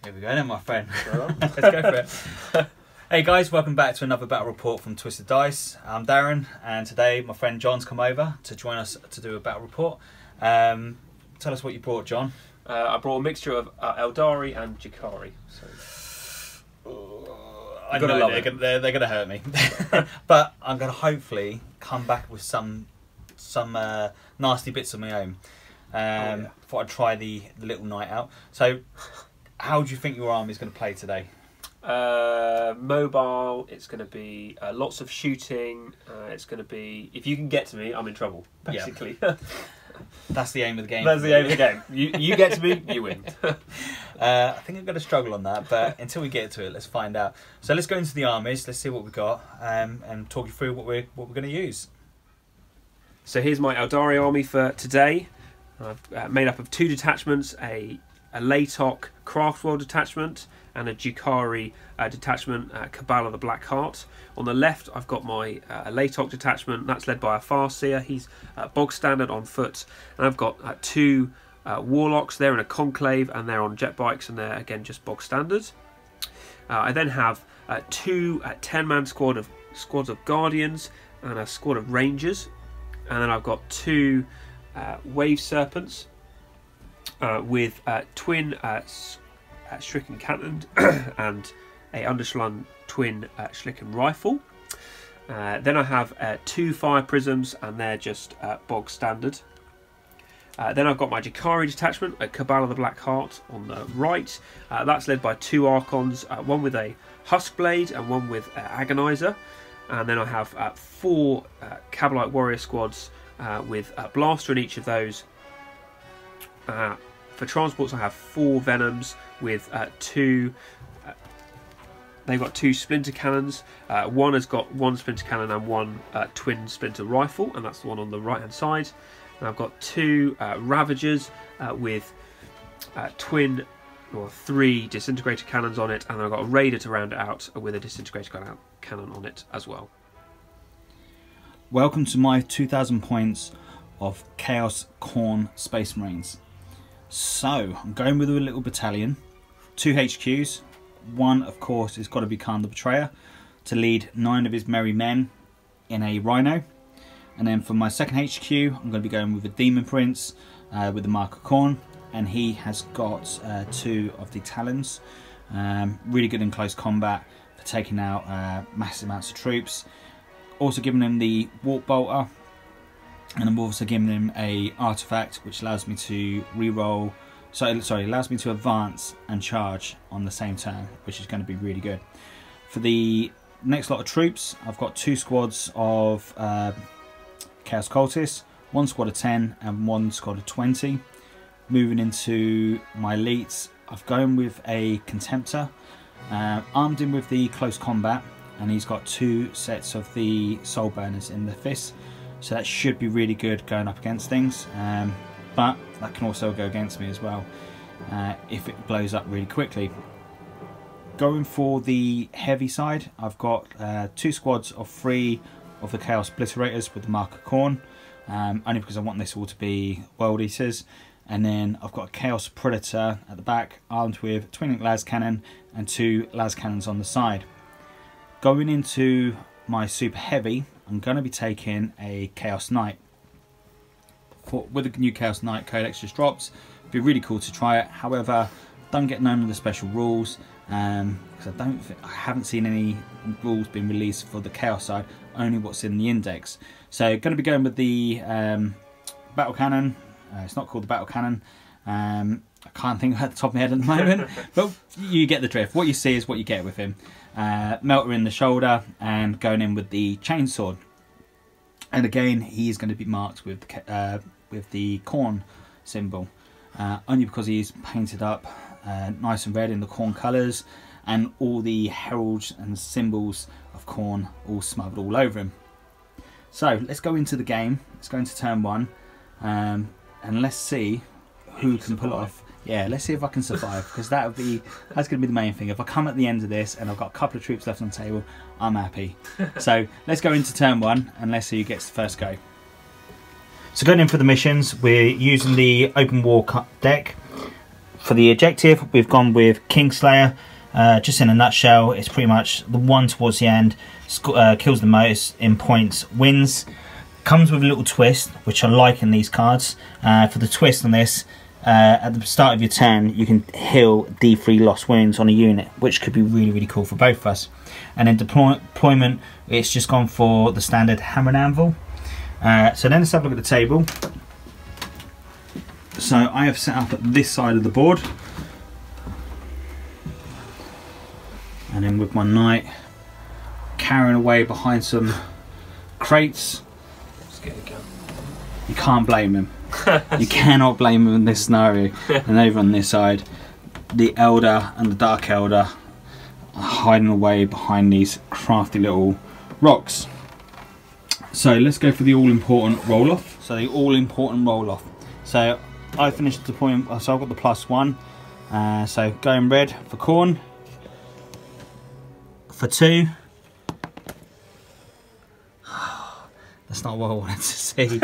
Here we go then, my friend. Let's go for it. Hey guys, welcome back to another battle report from Twisted Dice. I'm Darren, and today my friend John's come over to join us to do a battle report. Tell us what you brought, John. I brought a mixture of Aeldari and Drukhari. I know they're going to hurt me, but I'm going to hopefully come back with some nasty bits of my own. Thought I'd try the little night out. So, how do you think your army is going to play today? Mobile. It's going to be lots of shooting. It's going to be, if you can get to me, I'm in trouble. Basically, yeah. That's the aim of the game. That's the aim of the game. You get to me, you win. I think I'm going to struggle on that, but until we get to it, let's find out. So let's go into the armies. Let's see what we've got, and talk you through what we're going to use. So here's my Aeldari army for today. I've made up of 2 detachments: a Laytok Craftworld detachment and a Drukhari detachment, Cabal of the Black Heart. On the left, I've got my Laytok detachment. That's led by a Farseer. He's bog standard on foot. And I've got 2 Warlocks. They're in a conclave and they're on jet bikes, and they're again just bog standard. I then have 2 10-man squads of Guardians and a squad of Rangers. And then I've got 2 Wave Serpents with twin Stricken Cannon and a underslung twin Schlicken Rifle. Then I have 2 Fire Prisms, and they're just bog standard. Then I've got my Drukhari detachment, a Cabal of the Black Heart on the right. That's led by 2 Archons, one with a Husk Blade and one with Agonizer. And then I have 4 Cabalite Warrior squads with a Blaster in each of those. For transports, I have 4 Venoms with 2. They've got 2 Splinter Cannons. One has got 1 Splinter Cannon and 1 twin Splinter Rifle, and that's the one on the right hand side. And I've got 2 Ravagers with twin or 3 Disintegrator Cannons on it, and I've got a Raider to round it out with a Disintegrator Cannon on it as well. Welcome to my 2,000 points of Chaos Khorne Space Marines. So, I'm going with a little battalion, 2 HQs. One, of course, has got to be Khan the Betrayer to lead 9 of his merry men in a Rhino. And then for my second HQ, I'm going to be going with a Demon Prince with the Mark of Khorne, and he has got 2 of the Talons. Really good in close combat for taking out massive amounts of troops. Also giving him the Warp Bolter. And I'm also giving him a artifact which allows me to reroll. Allows me to advance and charge on the same turn, which is going to be really good. For the next lot of troops, I've got 2 squads of Chaos Cultists, 1 squad of 10 and 1 squad of 20. Moving into my elites, I've gone with a Contemptor, armed him with the close combat, and he's got 2 sets of the Soul Burners in the fists. So that should be really good going up against things, but that can also go against me as well if it blows up really quickly. Going for the heavy side, I've got 2 squads of 3 of the Chaos Obliterators with the Mark of Khorne, only because I want this all to be World Eaters. And then I've got a Chaos Predator at the back, armed with twin las cannon and 2 las cannons on the side. Going into my super heavy, I'm going to be taking a Chaos Knight. With the new Chaos Knight Codex just drops, it'd be really cool to try it. However, don't get none of the special rules, because I haven't seen any rules being released for the Chaos side, only what's in the index. So going to be going with the Battle Cannon. It's not called the Battle Cannon. I can't think at the top of my head at the moment, but you get the drift. What you see is what you get with him. Melter in the shoulder, and going in with the Chainsword. And again, he's going to be marked with the Khorne symbol, only because he's painted up nice and red in the Khorne colours, and all the heralds and symbols of Khorne all smothered all over him. So let's go into the game. Let's go into turn 1, and let's see who can pull off. Yeah, let's see if I can survive, because that's going to be the main thing. If I come at the end of this and I've got a couple of troops left on the table, I'm happy. So let's go into turn 1 and let's see who gets the first go. So going in for the missions, we're using the Open War deck. for the objective, we've gone with Kingslayer. Just in a nutshell, it's pretty much the one towards the end, kills the most in points, wins. Comes with a little twist, which I like in these cards. For the twist on this, at the start of your turn, you can heal D3 lost wounds on a unit, which could be really, really cool for both of us. And in deployment, it's just gone for the standard hammer and anvil. So then let's have a look at the table. So I have set up at this side of the board. And then with my knight carrying away behind some crates. Let's get it going. You can't blame him. You cannot blame him in this scenario. And over on this side, the Elder and the Dark Elder are hiding away behind these crafty little rocks. So let's go for the all-important roll-off. So the all-important roll-off. So I finished the point, so I've got the +1. So going red for Khorne. For 2. That's not what I wanted to see.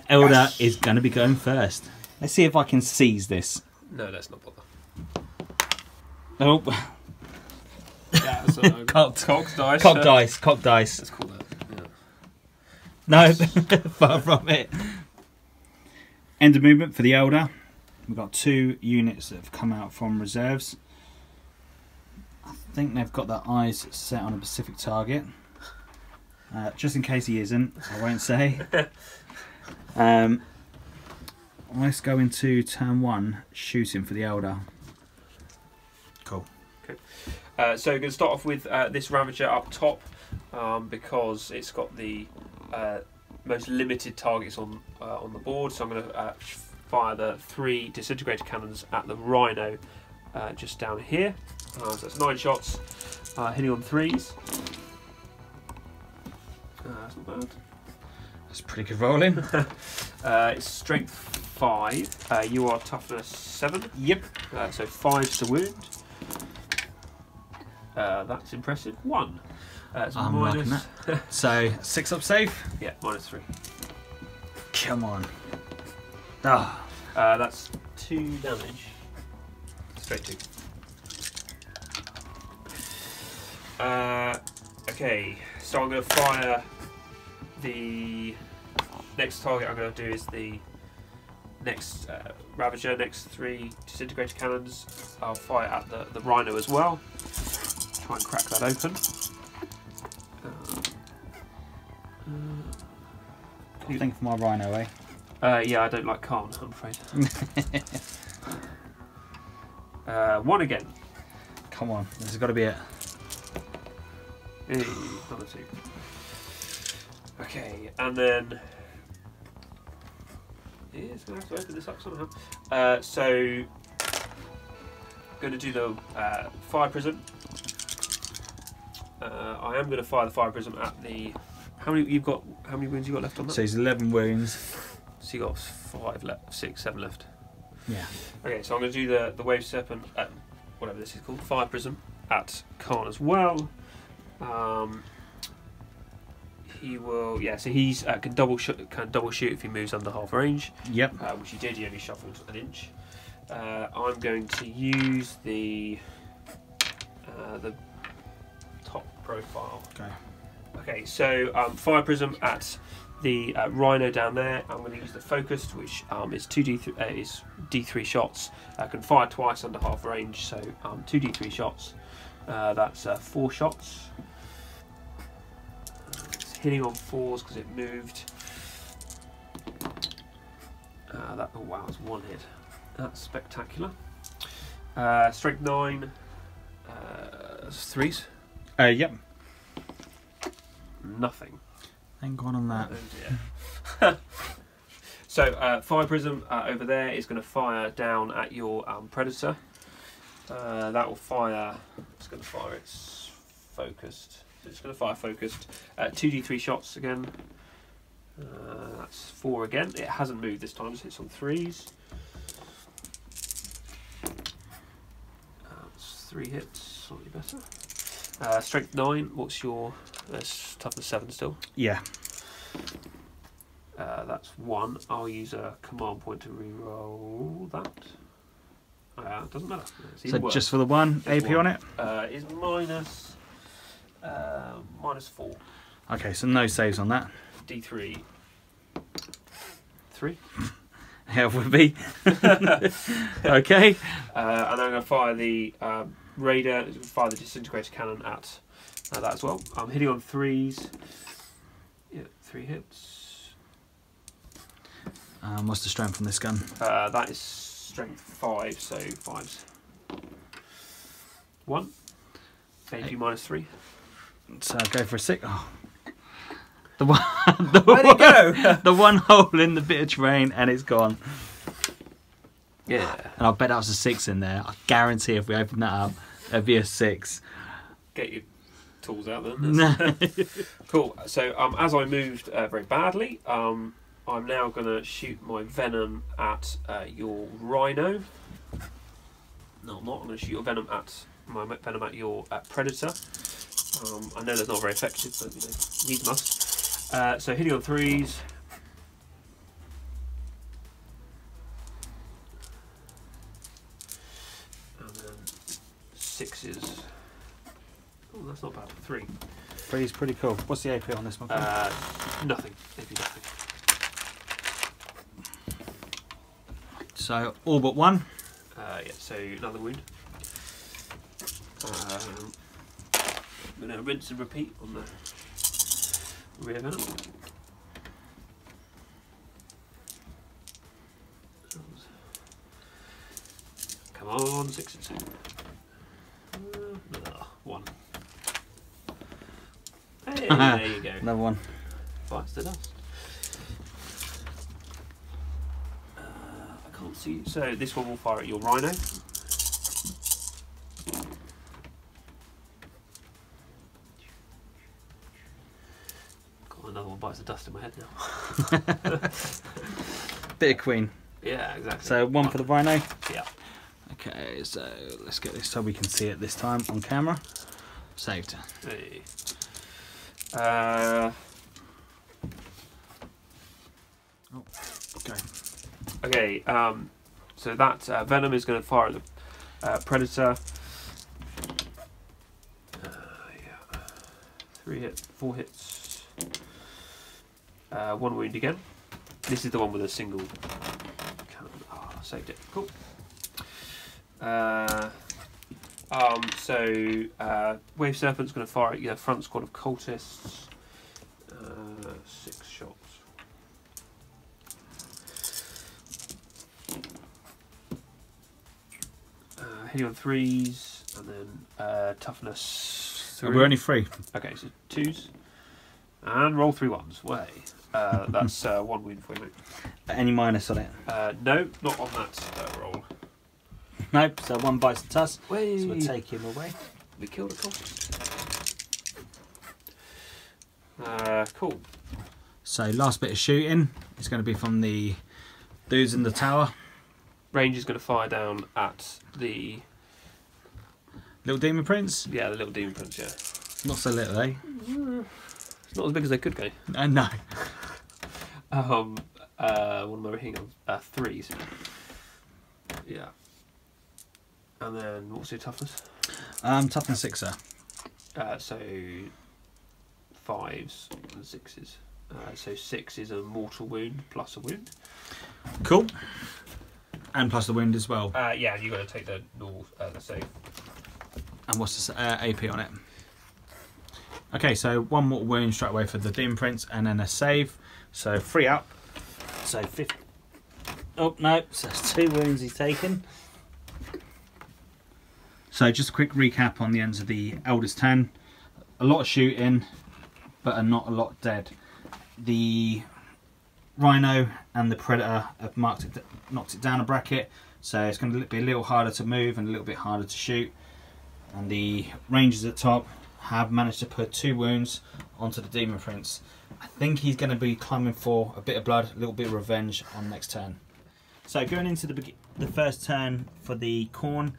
Elder is going to be going first. Let's see if I can seize this. No, let's not bother. Oh. Yeah, so Cocked dice. Cocked dice. Cocked dice. Let's call that. Yeah. No, far from it. End of movement for the Elder. We've got 2 units that have come out from reserves. I think they've got their eyes set on a specific target. Just in case he isn't, I won't say. Let's go into turn 1, shooting for the Elder. Cool. Okay. So we're going to start off with this Ravager up top because it's got the most limited targets on the board. So I'm going to fire the 3 disintegrator cannons at the Rhino just down here. So that's 9 shots, hitting on 3s. That's not bad. That's pretty good rolling. It's strength 5. You are toughness 7. Yep. So 5's to wound. That's impressive. 1. I'm liking that. So 6 up safe. Yeah, -3. Come on. Ah. That's 2 damage. Straight 2. Okay, so I'm going to fire the next target. I'm going to do is the next Ravager. Next 3 disintegrator cannons. I'll fire at the Rhino as well. Try and crack that open. I think for my Rhino, eh? Yeah, I don't like Khan, I'm afraid. 1 again. Come on, this has got to be it. Hey, another 2. Okay, and then it's going to have to open this up somehow. So, going to do the fire prism. I am going to fire the fire prism at the. How many wounds you got left on that? So he's 11 wounds. So you got 5 left, 6, 7 left. Yeah. Okay, so I'm going to do the wave serpent at whatever this is called, fire prism at Khan as well. He will, yeah. So he's can double shoot if he moves under half range. Yep. Which he did. He only shuffled an inch. I'm going to use the top profile. Okay. Okay. So fire prism at the Rhino down there. I'm going to use the focused, which is 2d3 is d3 shots. I can fire twice under half range, so 2d3 shots. That's 4 shots. It's hitting on 4s because it moved. Oh wow, it's 1 hit. That's spectacular. Strength 9. 3s. Yep. Nothing. Thank God on that. Oh dear. So fire prism over there is going to fire down at your predator. That will fire. It's going to fire its focused. So it's going to fire focused. 2d3 shots again. That's 4 again. It hasn't moved this time. So it's on 3s. That's 3 hits. Slightly better. Strength 9. What's your? Toughness 7 still. Yeah. That's 1. I'll use a command point to re-roll that. Doesn't matter. So just for the one, Just AP one. on it? Is -4. Okay, so no saves on that. D3. 3. Hell would be. Okay. And I'm going to fire the radar, fire the disintegrator cannon at that as well. I'm hitting on 3s. Yeah, 3 hits. What's the strength on this gun? That is strength 5, so 5s. 1. AP -3. So I'll go for a 6. Oh. The one, Where'd it go? the one hole in the bit of terrain, and it's gone. Yeah. And I'll bet that was a 6 in there. I guarantee if we open that up, there'd be a 6. Get your tools out then. Cool. So as I moved very badly, I'm now going to shoot my venom at your rhino. No, I'm not. I'm going to shoot your venom at your predator. I know that's not very effective, but you know, need must. So hitting on 3s. And then 6s. Oh, that's not bad. 3. 3 is pretty cool. What's the AP on this one? Nothing. Maybe nothing. So all but 1. Yeah, so another wound. I'm going to rinse and repeat on the rear venom. Come on, 6s. 1. Hey, there you go. Another one. Bites the dust. I can't see. So this one will fire at your rhino. Another one bites the dust in my head now. Bit of queen. Yeah, exactly. So 1 for the rhino. Yeah. Okay, so let's get this so we can see it this time on camera. Saved. Hey. Okay. Okay. So that venom is going to fire at the predator. Yeah. 3 hits, 4 hits. 1 wound again. This is the one with a single cannon. Oh, I saved it. Cool. Wave Serpent's going to fire at your front squad of cultists. 6 shots. Hitting on 3s, and then toughness 3. We're only 3. Okay, so 2s. And roll 3 1s. Way. That's 1 wound for you, mate. Any minus on it? No, not on that roll. Nope, so 1 bites the tusk. Way. So we'll take him away. We killed a cultist. Cool. So last bit of shooting is going to be from the dudes in the tower. Range is going to fire down at the Little demon prince? the little demon prince. Yeah. Not so little, eh? It's not as big as they could go. No. What am I hitting on? 3s. Yeah. And then what's your toughness? Toughness 6er. So 5s and 6s. So 6 is a mortal wound plus a wound. Cool. And plus the wound as well. Yeah, you've got to take the normal the save. And what's the AP on it? Okay, so 1 mortal wound straight away for the demon prince, and then a save. So 3 up. So 50. Oh no, so that's 2 wounds he's taken. So just a quick recap on the ends of the eldest 10. A lot of shooting, but not a lot dead. The rhino and the predator have knocked it down a bracket, so it's going to be a little harder to move and a little bit harder to shoot. And the rangers at top have managed to put 2 wounds onto the demon prince. I think he's going to be climbing for a bit of blood, a little bit of revenge on next turn. So going into the first turn for the corn,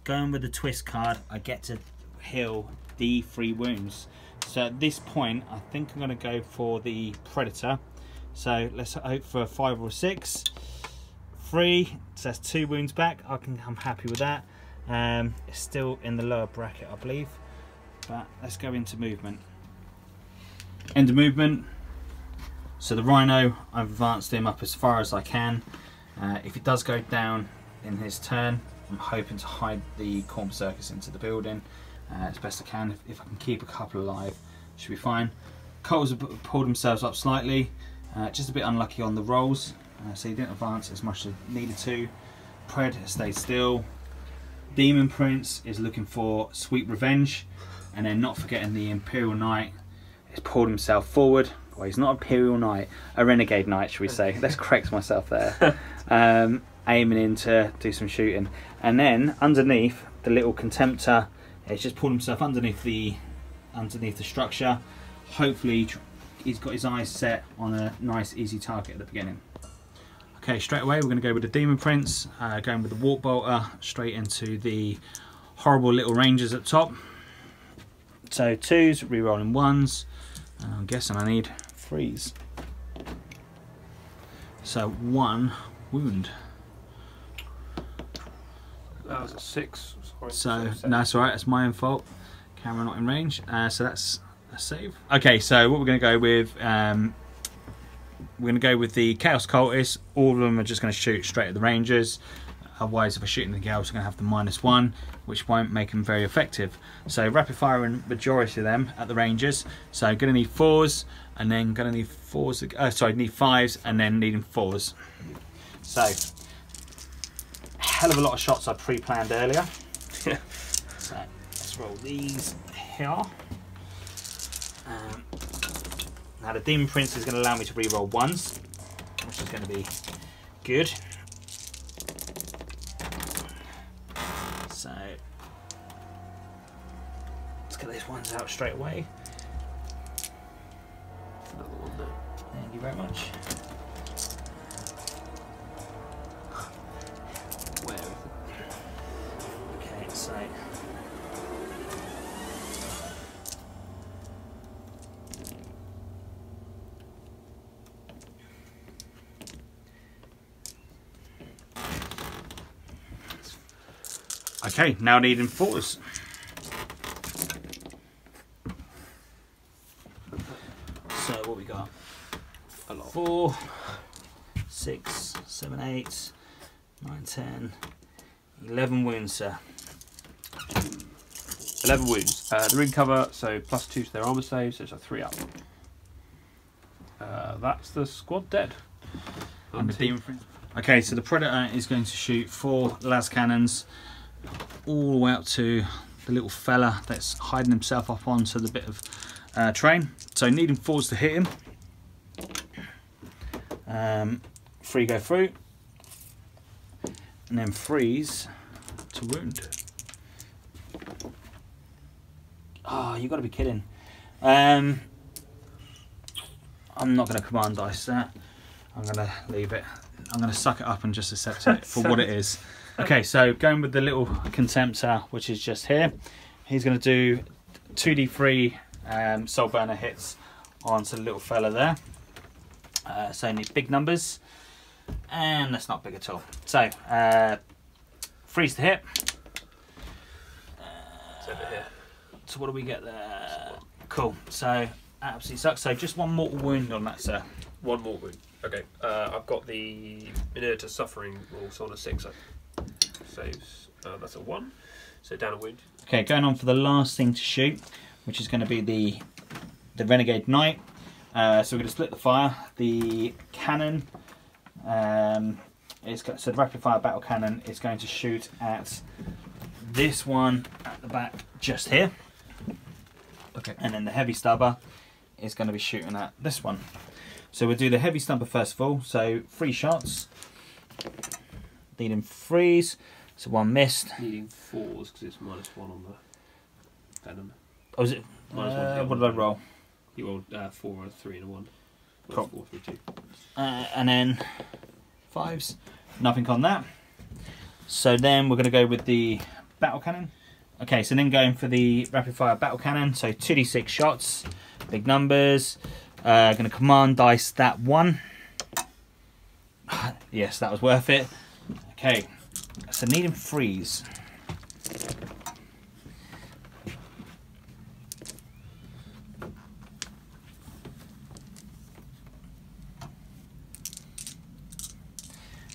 going with the twist card, I get to heal the 3 wounds. So at this point, I think I'm going to go for the predator. So let's hope for a 5 or a 6. 3, so that's 2 wounds back. I'm happy with that. It's still in the lower bracket, I believe. But let's go into movement. Into movement. So the Rhino, I've advanced him up as far as I can. If it does go down in his turn, I'm hoping to hide the Khorne Berserkers into the building as best I can. If I can keep a couple alive, should be fine. Coals have pulled themselves up slightly, just a bit unlucky on the rolls, so he didn't advance as much as needed to. Pred has stayed still. Demon Prince is looking for sweet revenge, and then not forgetting the Imperial Knight has pulled himself forward. Well, he's not Imperial Knight, a Renegade Knight, should we say. Let's correct myself there. Aiming in to do some shooting. And then underneath, the little Contemptor, he's just pulled himself underneath the structure. Hopefully he's got his eyes set on a nice easy target at the beginning. Okay, straight away we're going to go with the Demon Prince, going with the Warp Bolter straight into the horrible little Rangers at top. So 2s, re-rolling 1s, and I'm guessing I need 3s. So 1 wound. That was a 6. Sorry, So no, that's alright, that's my own fault. Camera not in range. So that's a save. Okay, so what we're going to go with, we're going to go with the Chaos Cultists. All of them are just going to shoot straight at the Rangers. Otherwise, if we're shooting the Gals, we're going to have the -1, which won't make them very effective. So rapid firing majority of them at the Rangers. So going to need 4s, and then going to need 4s. Sorry, need 5s, and then needing 4s. So hell of a lot of shots I pre-planned earlier. So let's roll these here. Now the Demon Prince is going to allow me to re-roll 1s, which is going to be good. So let's get these ones out straight away. Another one there. Thank you very much. Where is it? Okay, so okay, now needing 4s. So what we got? A lot. 4, 6, 7, 8, 9, 10, 11 wounds, sir. 11 wounds. The ring cover, so +2 to their armor save, so it's a 3 up. That's the squad dead. And the Demon Prince. Okay, so the Predator is going to shoot 4 las cannons all the way up to the little fella that's hiding himself up onto the bit of terrain. So needing 4s to hit him. 3 go through, and then 3s to wound. Oh, you got to be kidding! I'm not going to command dice that. I'm going to leave it. I'm going to suck it up and just accept it for what it is. Okay, so going with the little Contemptor, which is just here, he's going to do 2d3 Soul Burner hits onto the little fella there. So need big numbers, and that's not big at all. So 3s to hit. It's over here. So what do we get there? Cool. So absolutely sucks. So just 1 mortal wound on that, sir. 1 more wound. Okay. I've got the Inert to Suffering rule, so on a 6. Saves. That's a 1. So down a wound. Okay, going on for the last thing to shoot, which is going to be the Renegade Knight. So we're going to split the fire. The cannon so the rapid fire battle cannon is going to shoot at this one at the back just here. Okay. And then the heavy stubber is going to be shooting at this one. So we'll do the heavy stubber first of all. So 3 shots. Needing 3s. So 1 missed. Needing 4s because it's -1 on the venom. Oh, is it? What did I roll? You rolled 4, a 3, and a 1. Cool. 4, 3, 2. And then 5s. Nothing on that. So then we're going to go with the battle cannon. Okay, so then going for the rapid fire battle cannon. So 2d6 shots, big numbers. Going to command dice that 1. Yes, that was worth it. Okay, so need him freeze.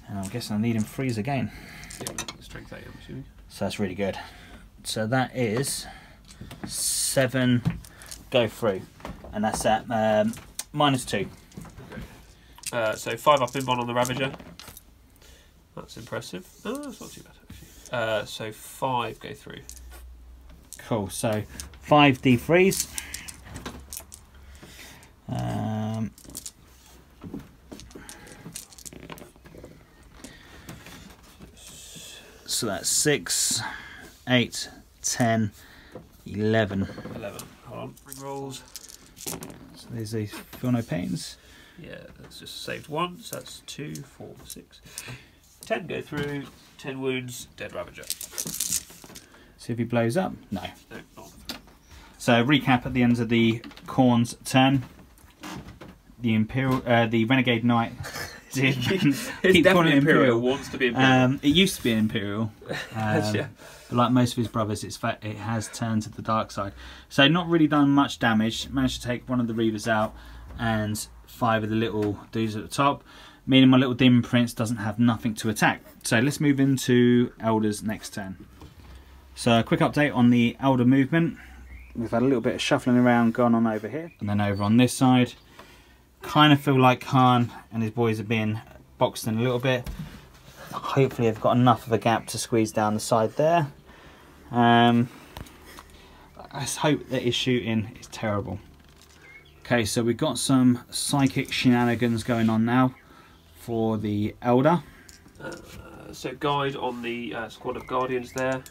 And I'm guessing I need him freeze again. Yeah, strength 8, I'm assuming. So that's really good. So that is 7 go through, and that's at -2. Okay. So 5 up in on the Ravager. That's impressive. Oh, that's not too bad actually. So 5 go through. Cool. So 5 defreeze. So that's 6, 8, 10, 11. 11. Hold on. Ring rolls. So there's these feel no pains. Yeah, that's just saved 1. So that's 2, 4, 6. 10 go through. 10 wounds. Dead Ravager. See if he blows up. No. No, not. So recap at the end of the Khorne's turn. The the Renegade Knight. It's definitely Imperial. Wants to be Imperial. It used to be an Imperial. Yeah. But like most of his brothers, it has turned to the dark side. So not really done much damage. Managed to take one of the Reavers out and 5 of the little dudes at the top. Meaning my little Demon Prince doesn't have nothing to attack. So let's move into Elder's next turn. So a quick update on the Elder movement. We've had a little bit of shuffling around going on over here. And then over on this side. Kind of feel like Khan and his boys are being boxed in a little bit. Hopefully I've got enough of a gap to squeeze down the side there. I just hope that his shooting is terrible. Okay, so we've got some psychic shenanigans going on now for the Elder. So guide on the squad of Guardians there.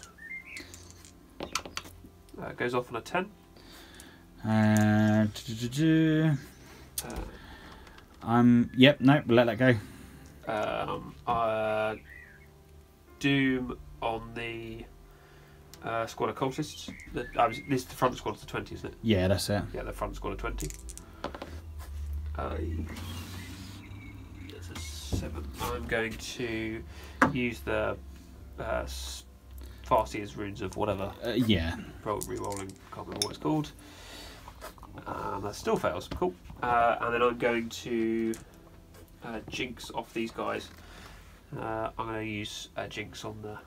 Goes off on a 10. Yep, no, we'll let that go. Doom on the squad of cultists. This is the front squad of the 20, isn't it? Yeah, that's it. Yeah, the front squad of 20. That's a 7. I'm going to use the Farseer's runes of whatever. Yeah. Rerolling, can't remember what it's called. That still fails. Cool. And then I'm going to Jinx off these guys. I'm going to use Jinx on the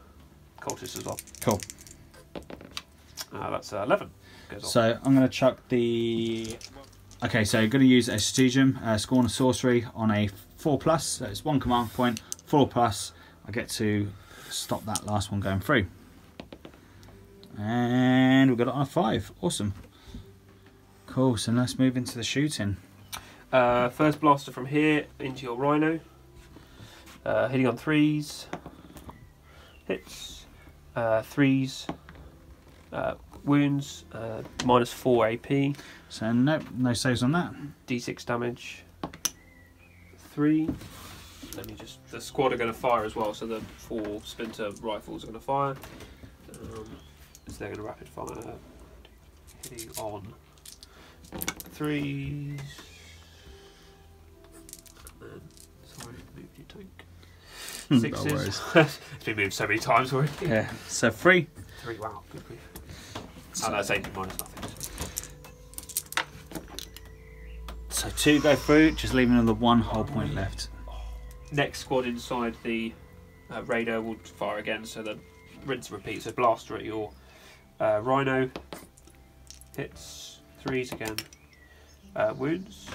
cultists as well. Cool. That's 11. Goes off. So I'm going to chuck the... Okay, so I'm going to use a Stratagem, Scorn of Sorcery on a 4+. So it's 1 command point, 4+. I get to stop that last one going through. And we've got it on a 5. Awesome. Cool, so let's move into the shooting. First blaster from here into your Rhino. Hitting on 3s. Hits. 3s. Wounds. -4 AP. So nope, no saves on that. D6 damage. 3. Let me just... The squad are going to fire as well, so the 4 splinter rifles are going to fire. So they're going to rapid fire. Hitting on 3s. And then, sorry, move your tank. 6s. It's been moved so many times already. Yeah, so 3. 3, wow, good grief. So, that's 8 minus nothing. So 2 go through, just leaving another 1 whole point left. Next squad inside the radar will fire again, so the rinse and repeat. So blaster at your Rhino. Hits 3s again. Wounds.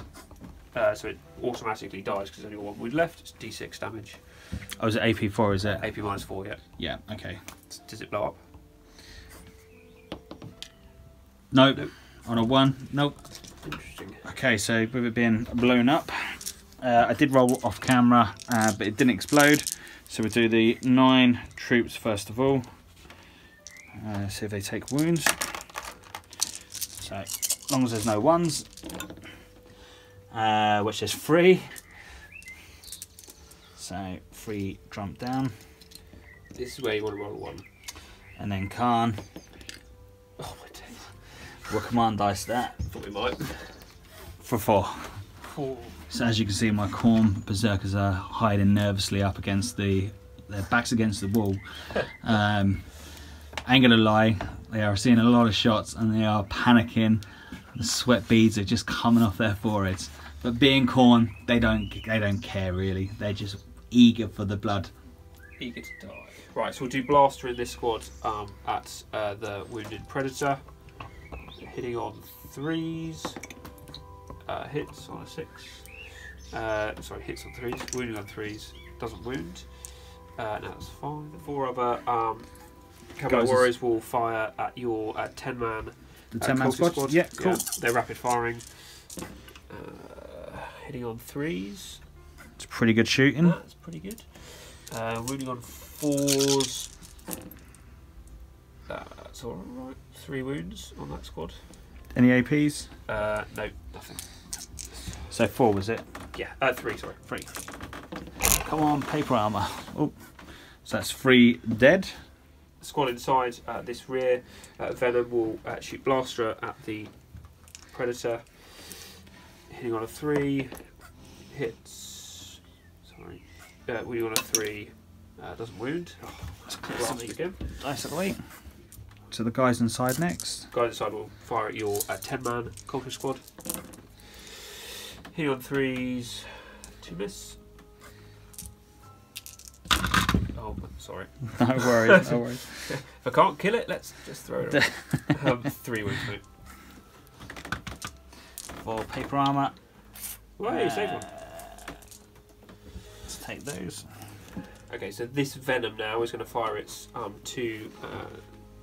So it automatically dies because there's only 1 wound left. It's D6 damage. Oh, is it AP4, is it? AP -4, yeah. Yeah, okay. Does it blow up? Nope. On a 1, nope. Interesting. Okay, so with it being blown up, I did roll off camera, but it didn't explode. So we'll do the 9 troops first of all. See if they take wounds. So as long as there's no 1s, which is 3. So 3 jump down. This is where you want to roll a 1. And then Khan. Oh my days. What command dice that? Thought we might. For 4. 4. So as you can see, my Khorne berserkers are hiding nervously up against their backs against the wall. Ain't gonna lie, they are seeing a lot of shots and they are panicking. The sweat beads are just coming off their foreheads. But being Khorne, they don't care really. They're just eager for the blood. Eager to die. Right, so we'll do Blaster in this squad at the Wounded Predator. Hitting on 3s. Hits on a 6. Sorry, hits on 3s. Wounding on 3s. Doesn't wound. No, that's fine. The 4 other Cavalry Warriors will fire at your 10-man. The 10-man squad? Yeah, cool. Yeah, they're rapid firing. Hitting on 3s. It's pretty good shooting. That's pretty good. Wounding on 4s. That's alright. 3 wounds on that squad. Any APs? No, nothing. So 4 was it? Yeah, 3, sorry. 3. Come on, paper armour. Oh, so that's 3 dead. The squad inside this rear Venom will shoot Blaster at the Predator. Hitting on a 3. Hits. Sorry. Wounding on a 3. Doesn't wound. Oh, Blaster again. Nice away. So the guys inside next. Guys inside will fire at your 10-man Cultist squad. Hitting on 3s. 2 miss. Oh, sorry. No worries, no worries. If I can't kill it, let's just throw it away. 3 wounds, mate. 4 paper armour. Well, you saved one. Let's take those. Okay, so this Venom now is going to fire its 2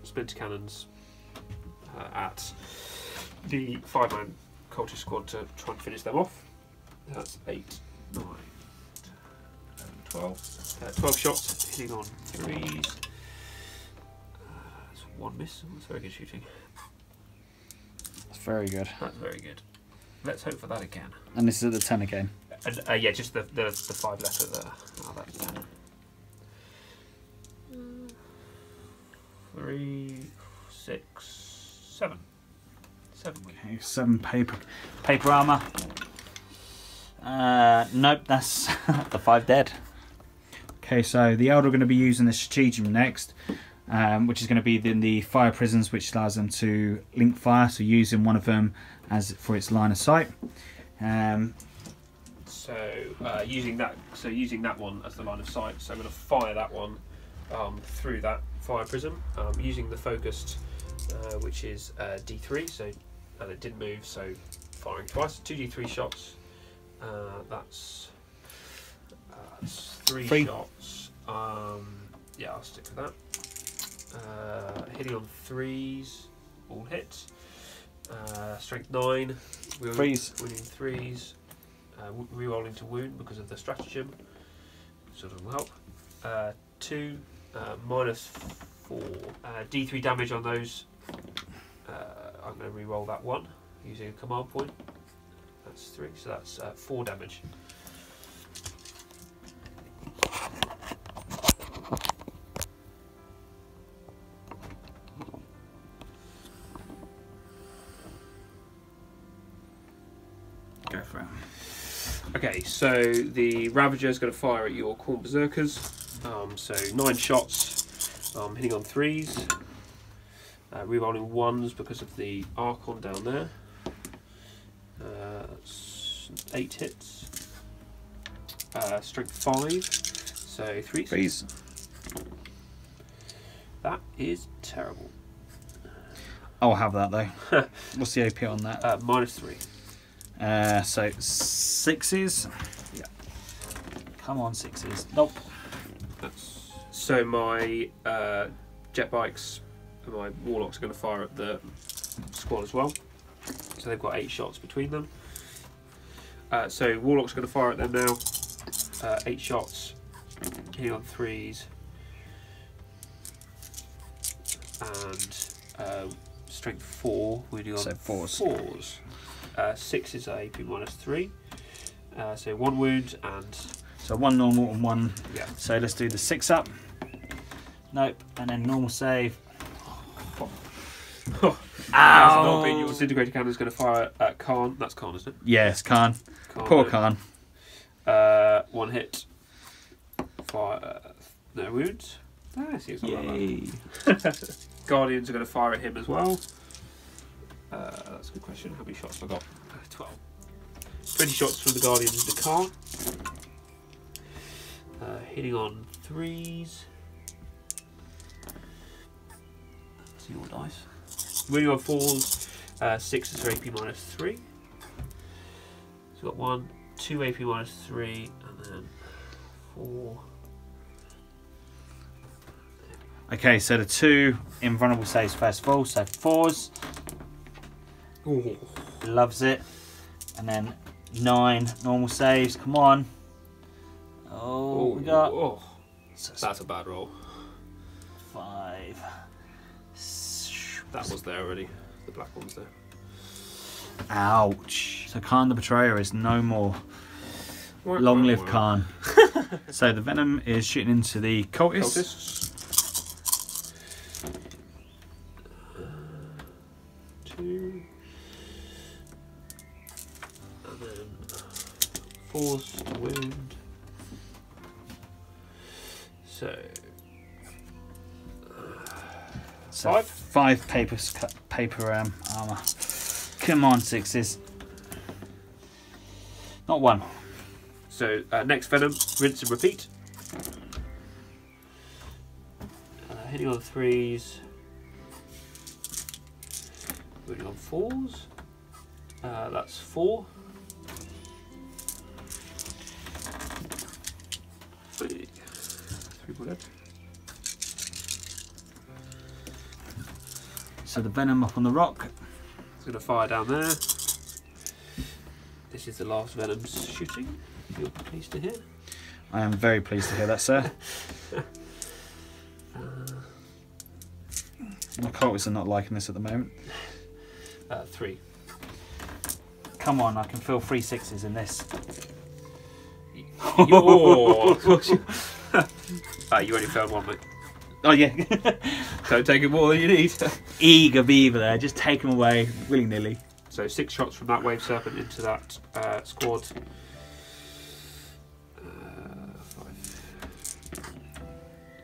splinter cannons at the 5-man Cultist squad to try and finish them off. That's 8, 9, 11, 12. 12 shots, hitting on 3s. That's 1 miss. That's very good shooting. That's very good. That's very good. Let's hope for that again. And this is at the 10 again? And, yeah, just the 5 left at the... Oh, that's 10. 3, 6, 7. 7 wins. Okay, 7 paper armour. Nope, that's the 5 dead. Okay, so the Eldar are going to be using the Stratagem next, which is going to be in the fire prisons, which allows them to link fire, so using one of them as for its line of sight. Using that one as the line of sight, so I'm going to fire that one through that fire prism, using the focused, which is D3, so and it didn't move, so firing twice, 2 D3 shots. That's 3 shots. Yeah, I'll stick with that. Hitting on 3s, all hits. Strength 9, winning 3s. Rerolling to wound because of the stratagem, sort of will help. 2, minus 4. D3 damage on those. I'm going to reroll that 1 using a command point. That's 3, so that's 4 damage. Go for it. Okay, so the Ravager is going to fire at your Khorne Berserkers. So 9 shots, hitting on 3s. Rerolling 1s because of the Archon down there. That's 8 hits. Strength 5, so 3s. That is terrible. I'll have that though. What's the AP on that? Minus 3. So 6s. Yeah. Come on, 6s. Nope. So my jet bikes and my warlocks are going to fire at the squad as well. So they've got 8 shots between them. So warlocks are going to fire at them now. 8 shots, hitting on 3s, and strength 4, wounding on 4s. 6 is AP minus 3. So 1 wound and... So 1 normal and 1... Yeah. So let's do the 6 up. Nope. And then normal save. That's not been your disintegrator cannon is going to fire at Khan. That's Khan, isn't it? Yes, Khan. Poor Khan. 1 hit. Fire. No wounds. Ah, see, it's not like that. Guardians are going to fire at him as well. That's a good question. How many shots have I got? 12. 20 shots from the Guardians into Khan. Hitting on 3s. That's your dice. Winning on 4s. 6 is AP minus 3. So we've got 1, 2 AP minus 3, and then 4. Okay, so the 2 invulnerable saves first of all, so 4s. Ooh. Loves it. And then 9 normal saves, come on. Oh, we got... Oh. That's a bad roll. 5. That was there already. The black one's there. Ouch. So Khan the Betrayer is no more. Long live Khan. So the venom is shooting into the cultists. 2. And then force to wound. So 5 paper armor. Come on, 6s. Not 1. So next venom, rinse and repeat. Hitting on 3s. Hitting on 4s. That's 4. 3 bullet. So the venom up on the rock. It's going to fire down there. This is the last venom's shooting. You'll be pleased to hear. I am very pleased to hear that, sir. My cultists are not liking this at the moment. 3. Come on, I can feel 3 6s in this. You only failed 1, mate. Oh yeah. Don't take it more than you need. Eager beaver there, just take them away willy-nilly. So 6 shots from that wave serpent into that squad. 5.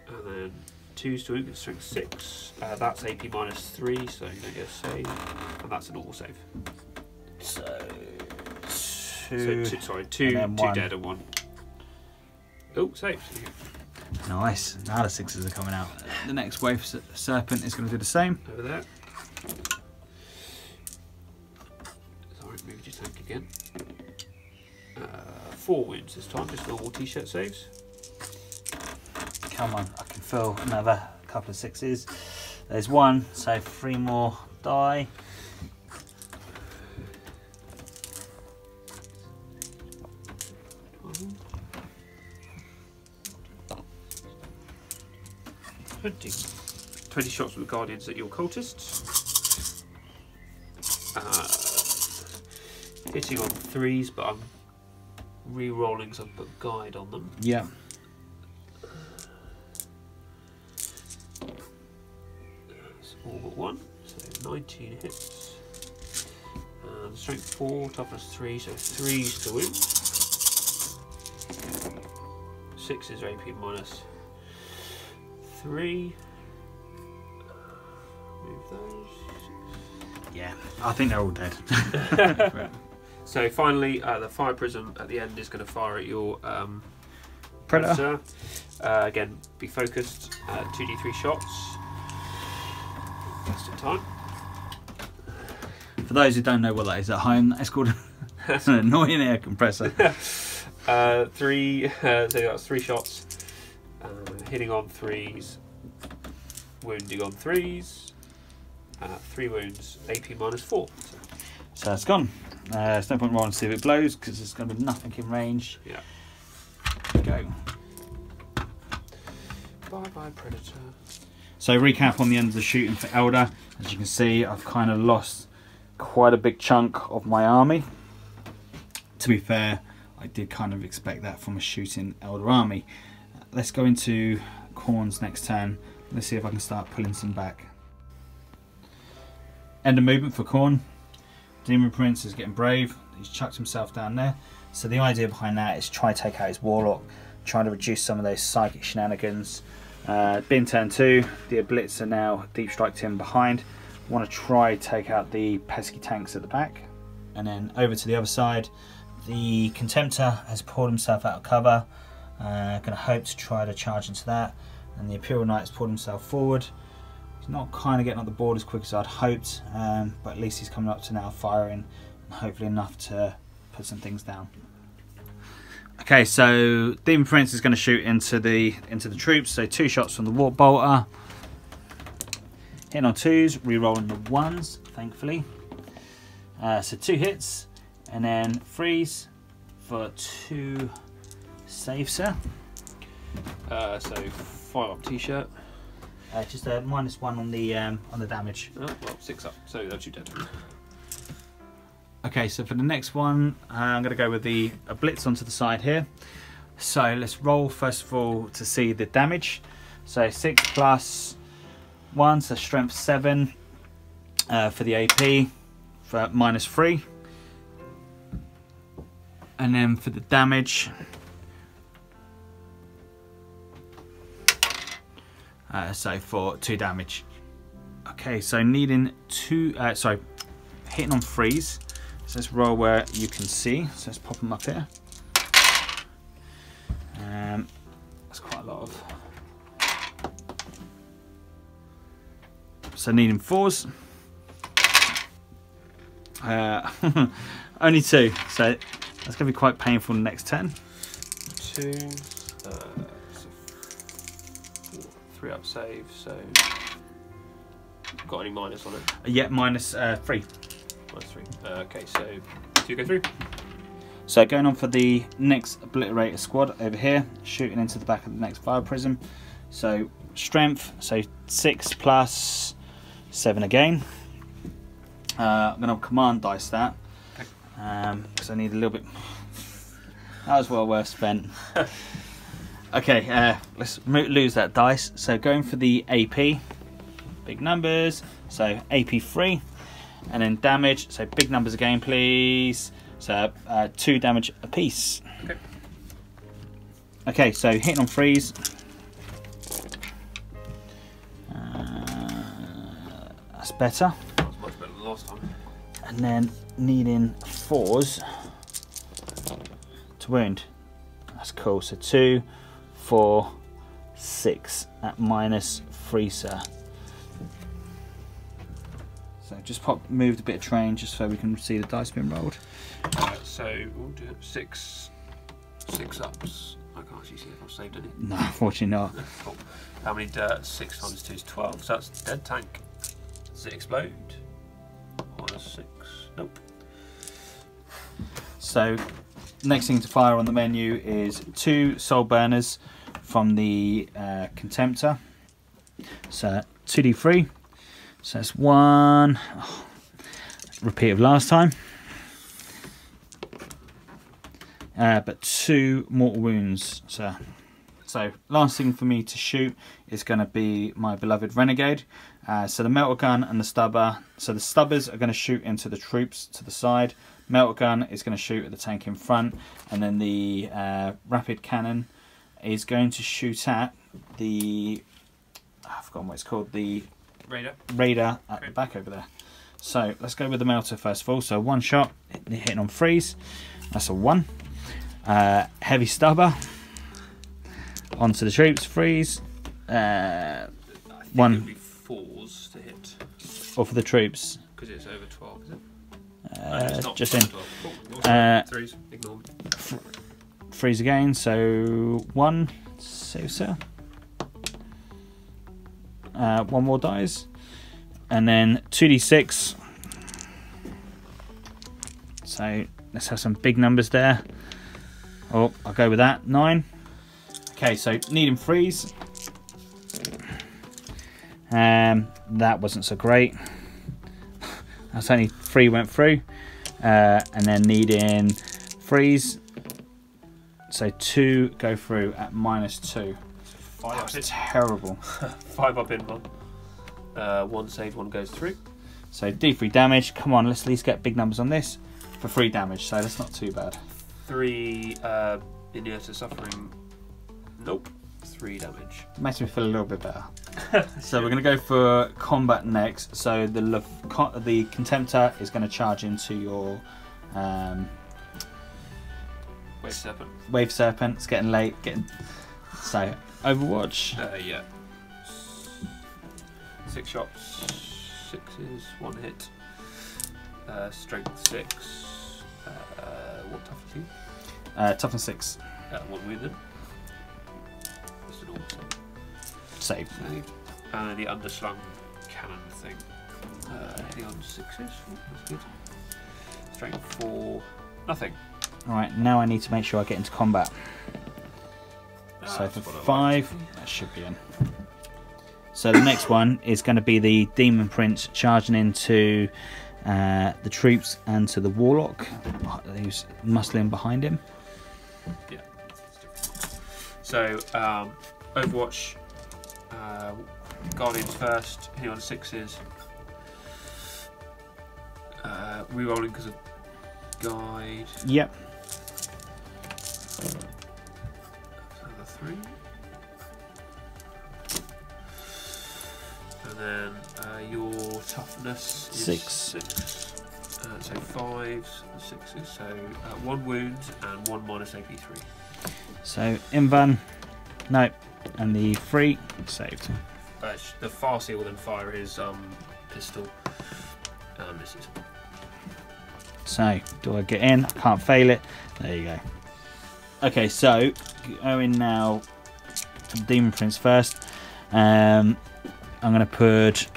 And then 2s to wound, strength 6. That's AP minus 3, so you don't get a save. And that's a normal save. So 2 dead and 1. Oh, saved. Nice. Now the 6s are coming out. The next wave serpent is going to do the same. Over there. Sorry, maybe just tank again. 4 wounds this time, just normal t-shirt saves. Come on, I can feel another couple of 6s. There's 1, so 3 more die. Mm-hmm. 20 shots with the Guardians at your cultists. Hitting on 3s, but I'm re-rolling because I've put guide on them. Yeah. That's all but 1, so 19 hits. And strength 4, toughness 3, so 3s to wound. 6 is AP minus 3. Move those. Yeah, I think they're all dead. So finally, the fire prism at the end is going to fire at your Predator. Again, be focused. 2d3 shots. Just in time. For those who don't know what that is at home, it's called an annoying air compressor. 3. So that's 3 shots. Hitting on 3s. Wounding on 3s. 3 wounds. AP minus 4. So it's gone. There's no point rolling to see if it blows because there's going to be nothing in range. Yeah. Go. Bye bye, Predator. So recap on the end of the shooting for Eldar. As you can see, I've kind of lost quite a big chunk of my army. To be fair, I did kind of expect that from a shooting Eldar army. Let's go into Khorne's next turn. Let's see if I can start pulling some back. End of movement for Khorne. Demon Prince is getting brave. He's chucked himself down there. So the idea behind that is try to take out his Warlock, trying to reduce some of those psychic shenanigans. Being turn 2, the Blitzer now deep striked him behind. Want to try take out the pesky tanks at the back. And then over to the other side, the Contemptor has pulled himself out of cover. Going to hope to try to charge into that. And the Imperial Knight has pulled himself forward. He's not kind of getting up the board as quick as I'd hoped, but at least he's coming up to now firing, and hopefully enough to put some things down. Okay, so Demon Prince is going to shoot into the troops. So 2 shots from the Warp Bolter, hitting on 2s, re-rolling the 1s, thankfully. So 2 hits, and then freeze for 2 saves, sir. So 5 up t-shirt. Just a -1 on the damage. Oh, well, 6 up, so that's you dead. Okay, so for the next one, I'm going to go with a blitz onto the side here. So let's roll first of all to see the damage. So 6 plus 1, so strength 7 for the AP for -3. And then for the damage, so for 2 damage. Okay, so needing 2, hitting on freeze. So let's roll where you can see. So let's pop them up here. That's quite a lot of. So needing 4s. Only 2. So that's going to be quite painful in the next 10. 2. So 3 up save. So got any minus on it? Yeah, -3. -3. Okay, so 2 go through. So going on for the next Obliterator squad over here, shooting into the back of the next Fire Prism. So strength, so 6 plus 7 again. I'm going to command dice that because I need a little bit. That was well worth spent. Okay, let's lose that dice. So going for the AP, big numbers. So AP 3. And then damage, so big numbers again, please. So 2 damage apiece. Okay. Okay, so hitting on freeze. That's better. That was much better than last time. And then needing 4s to wound. That's cool. So 2, 4, 6 at -3, sir. So just moved a bit of terrain just so we can see the dice being rolled. So we'll do 6 ups. I can't actually see if I've saved any. No, unfortunately not. Cool. How many dirt? 6 times 2 is 12. So that's dead tank. Does it explode? -6. Nope. So next thing to fire on the menu is 2 soul burners from the Contemptor. So 2d3. So that's 1. Oh, repeat of last time. But 2 mortal wounds. So last thing for me to shoot is going to be my beloved Renegade. So the melter gun and the stubber. So the stubbers are going to shoot into the troops to the side. Melter gun is going to shoot at the tank in front, and then the rapid cannon is going to shoot at the. I've forgotten what it's called. The Raider at the back over there. So let's go with the melter first of all. So 1 shot, hitting on freeze. That's a 1. Heavy stubber onto the troops. Freeze. I think 1. it would be 4s to hit. Or for the troops. Because it's over 12, is it? It's just in. 3s. Ignore me. Freeze again. So 1. Save, sir. 1 more dies, and then 2d6. So let's have some big numbers there. Oh, I'll go with that. 9. Okay, so needing freeze. That wasn't so great. That's only 3 went through, and then needing freeze. So 2 go through at -2. That was terrible. 5 up in 1. 1 save, 1 goes through. So D3 damage. Come on, let's at least get big numbers on this for 3 damage. So that's not too bad. 3 inert to suffering. Nope. 3 damage. Makes me feel a little bit better. So we're going to go for combat next. So the Contemptor is going to charge into your Wave Serpent. Wave Serpent. It's getting late. So Overwatch. Yeah. 6 shots. 6s. 1 hit. Strength 6. What toughness? Toughness 6. 1 wound then. Just an awesome. Save. And the underslung cannon thing. Hitting on 6s. Oh, that's good. Strength 4. Nothing. Alright, now I need to make sure I get into combat. So for 5, that should be in. So the next one is going to be the Demon Prince charging into the troops and to the Warlock who's muscling behind him. Yeah. So Overwatch, Guardians first, hitting on 6s. Rerolling because of guide. Yep. Another 3. And then your toughness is 6. So 5s and 6s. So 1 wound and 1 minus AP3. So Invan, no, and the 3 saved. The Farseer will then fire his pistol and misses. So do I get in? I can't fail it. There you go. Okay, so going now to the Demon Prince first. I'm going to put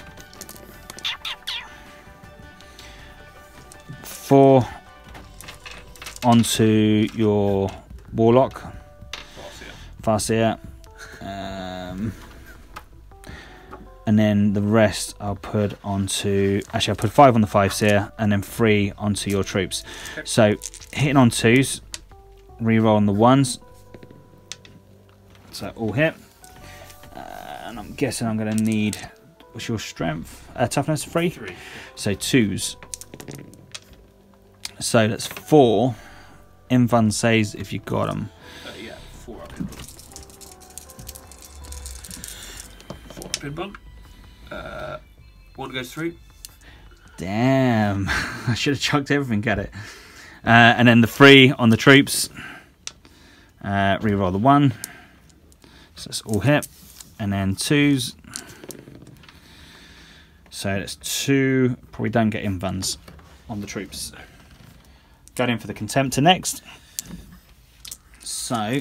4 onto your Warlock. Farseer. And then the rest I'll put onto... Actually, I'll put 5 on the Farseer and then 3 onto your troops. Okay. So, hitting on 2s, reroll on the 1s. So, all hit. And I'm guessing I'm going to need... What's your strength? Toughness? 3? 3. So, 2s. So, that's 4. Invan says if you got them. Yeah, 4 up in 4 up in bump. 1 goes through. Damn. I should have chucked everything at it. And then the 3 on the troops. Reroll the 1. So that's all hit. And then 2s. So that's 2. Probably don't get invans on the troops. No. Going in for the Contemptor next. So,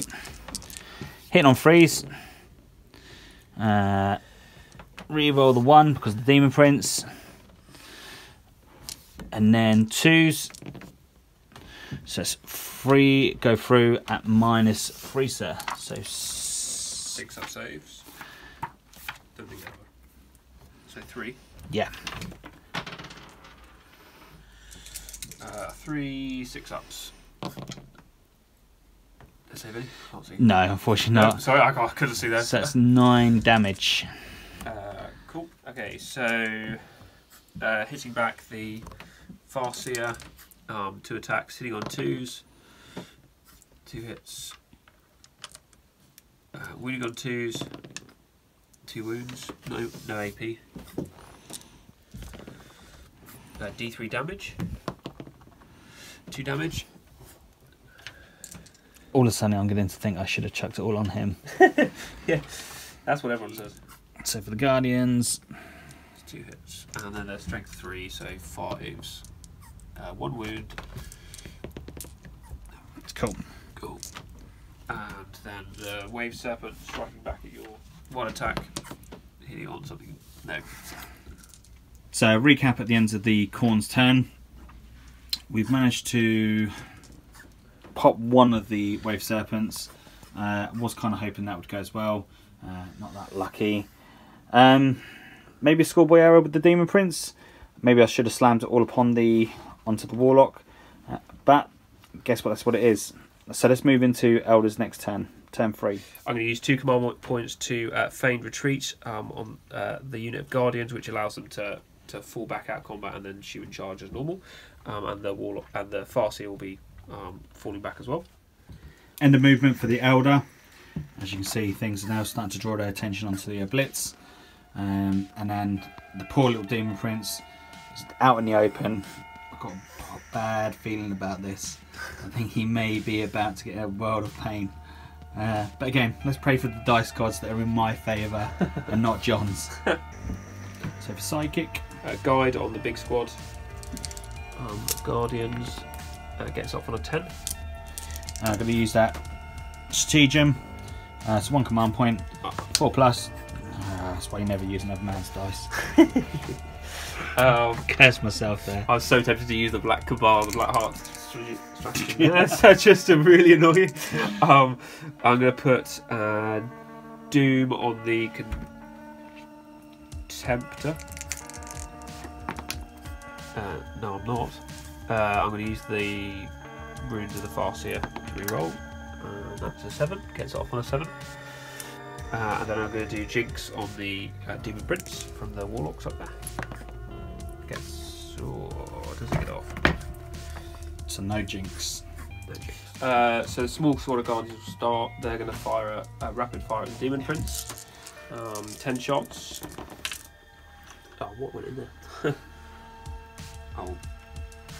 hitting on 3s. Reroll the 1 because of the Demon Prince. And then 2s. So it's 3 go through at -3, sir. So 6 up saves. Don't think ever. So 3. Yeah. 3 6 ups. Save any? Can't see. No, unfortunately not. No, sorry, I couldn't see that. So that's 9 damage. Cool. Okay, so hitting back the Farseer, 2 attacks, hitting on 2s, 2 hits, wounding on 2s, 2 wounds, no AP, D3 damage, 2 damage. All of a sudden I'm getting to think I should have chucked it all on him. Yeah, that's what everyone says. So for the Guardians, 2 hits, and then their strength 3, so 5s, 1 wound. Cool. Cool. And then the Wave Serpent striking back at your 1 attack, hitting on something. No. So recap at the end of the Khorne's turn. We've managed to pop 1 of the Wave Serpents. Was kind of hoping that would go as well. Not that lucky. Maybe a schoolboy arrow with the Demon Prince. Maybe I should have slammed it all onto the Warlock. But guess what? That's what it is. So let's move into Elder's next turn. Turn 3. I'm going to use 2 command points to feigned retreat on the unit of Guardians, which allows them to to fall back out of combat and then shoot and charge as normal, and the warlock and the forcse will be falling back as well. End of movement for the Elder. As you can see, things are now starting to draw their attention onto the blitz, and then the poor little demon prince is out in the open. I've got a bad feeling about this. I think he may be about to get a world of pain. But again, let's pray for the dice gods that are in my favour and not John's. So for psychic, guide on the big squad. Guardians gets off on a 10. I'm going to use that stratagem. It's 1 command point, 4+. That's why you never use another man's dice. Curse myself there. I was so tempted to use the Black Cabal, the Black Heart strategy. That's just really annoying. I'm going to put Doom on the Contemptor. No, I'm not. I'm going to use the Runes of the Farseer to reroll. That's a 7, gets it off on a 7. And then I'm going to do Jinx on the Demon Prince from the Warlocks up there. Gets, or does it get off? So no jinx. No jinx. So the small sort of guardians will start. They're going to fire a rapid fire at the Demon Prince. 10 shots. Oh, what went in there? I'll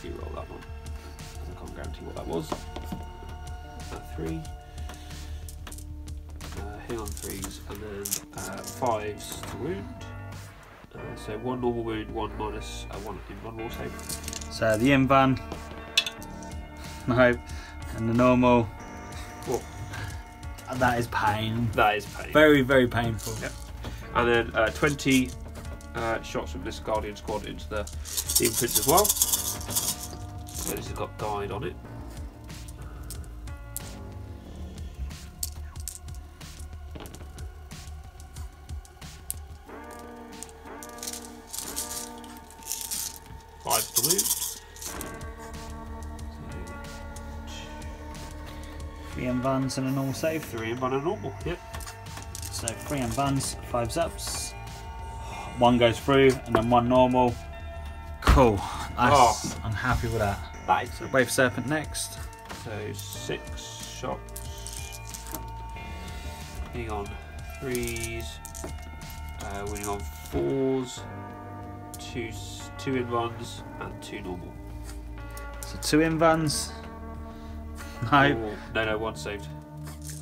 re-roll that one. I can't guarantee what that was. 3. Hit on 3s, and then 5s to wound. So 1 normal wound, 1 minus 1 in 1 more save. So the Invan, no, and the normal. Oh. That is pain. That is pain. Very, very painful. Yep. And then 20 shots from this Guardian squad into the Demon Prince as well. So this has got guide on it. To lose. 3 Invans and a normal save. 3 Invan and a normal, yep. So 3 Invans, 5 ups. 1 goes through and then 1 normal. Cool. I'm happy with that. That is Wave Serpent next. So 6 shots. Winning on 3s. Winning on 4s. 2 Invans and 2 normal. So 2 Invans. No. No, 1 saved.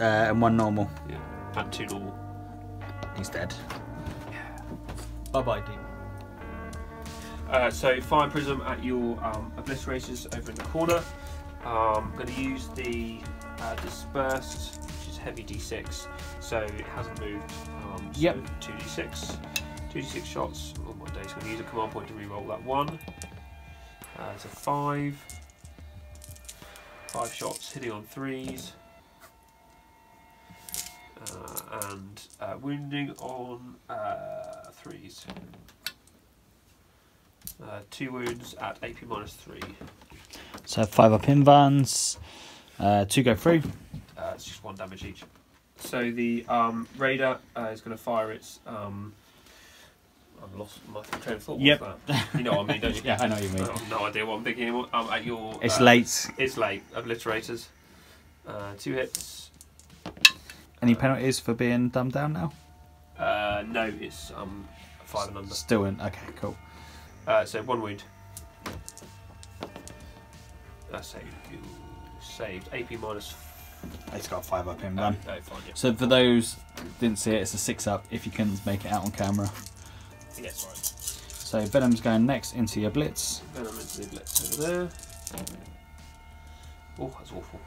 And 1 normal. Yeah, and 2 normal. He's dead. Yeah. Bye bye, Dean. So Fire Prism at your Obliterators over in the corner. I'm going to use the Dispersed, which is heavy D6, so it hasn't moved. Yep. So 2d6. 2d6 shots on one day. So I'm going to use a command point to reroll that 1. It's a 5. 5 shots hitting on 3s. And wounding on 3s. 2 wounds at AP -3. So 5 up Invans. 2 go through. It's just 1 damage each. So the Raider is going to fire its. I've lost my train of thought. Yep. You know what I mean, don't you? Yeah, I know what you mean. I have no idea what I'm thinking anymore. At your. It's late. It's late. Obliterators. 2 hits. Any penalties for being dumbed down now? No, it's 5 and under. Still in. Okay, cool. So 1 wound. So you saved AP -. It's got 5 up in Oh, one. fine, yeah. So for those who didn't see it, it's a 6 up if you can make it out on camera. Yes, right. So Venom's going next into your blitz. Venom into the blitz over there. Oh, that's awful.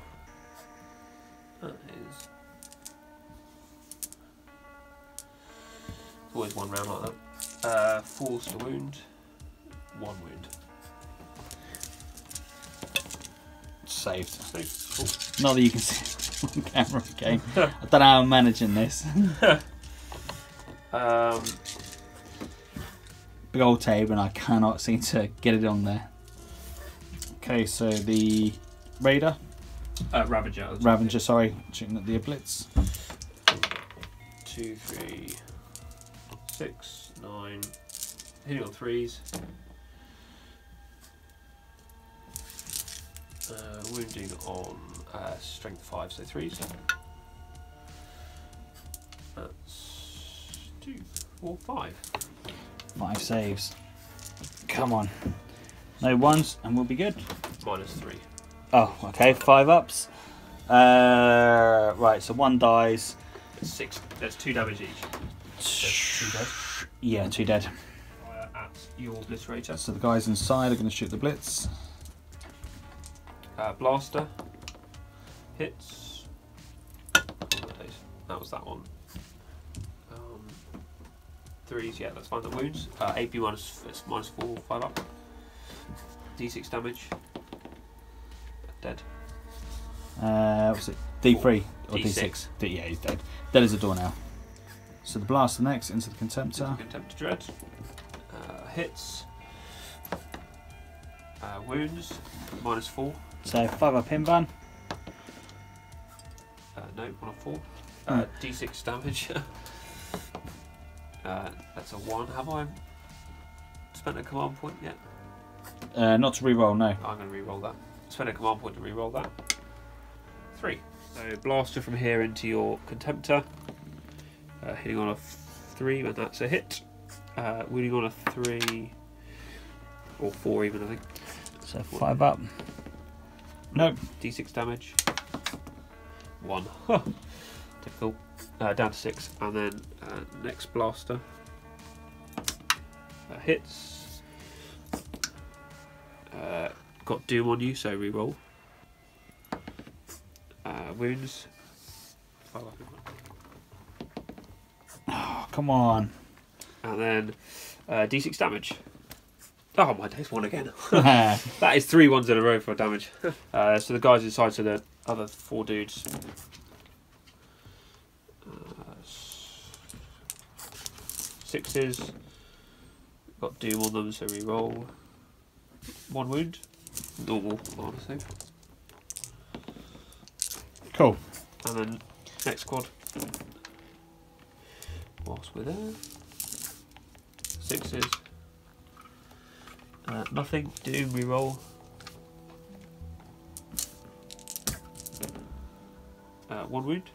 That is. It's always 1 round like that. Force to wound. 1 wound. Saved. Saved. Cool. Not that you can see it on camera again. I don't know how I'm managing this. Big old table and I cannot seem to get it on there. Okay, so the Raider. Ravager. Ravager, sorry. Shooting at the blitz. 2, 3, 6, 9, hitting on 3s. Wounding on strength 5, so 3s. That's 2, 4, 5. 5 saves. Come on. No ones, and we'll be good. -3. Oh, okay. 5 ups. Right, so 1 dies. That's 6. That's 2 damage each. That's 2 dead. Yeah, 2 dead. Fire at your obliterator. So the guys inside are going to shoot the blitz. Blaster hits. That was that one. 3s, yeah, that's fine. The wounds. AP -4, 5 up. D6 damage. Dead. What's it? D3 or D6. D6? Yeah, he's dead. Dead as a door now. So the blaster next into the Contemptor. Contemptor Dread. Hits. Wounds. -4. So 5 up pin ban. No, 1 of 4. D6 damage. That's a 1. Have I spent a command point yet? Not to re-roll, no. I'm going to re-roll that. Spend a command point to re-roll that. 3. So blaster from here into your Contemptor. Hitting on a 3, and that's a hit. Wounding on a 3 or 4 even, I think. So 5 up. Nope. D6 damage. 1. Difficult. Down to 6, and then next blaster hits. Got Doom on you, so re-roll. Wounds. 5 up. Oh, come on. And then D6 damage. Oh my days, 1 again. That is 3 ones in a row for damage. So the guys inside, so the other 4 dudes. 6s. Got Doom on them, so re-roll. 1 wound. Normal, honestly. Cool. And then next squad. Whilst we're there. 6s. Nothing. Doom, re-roll. 1 wound.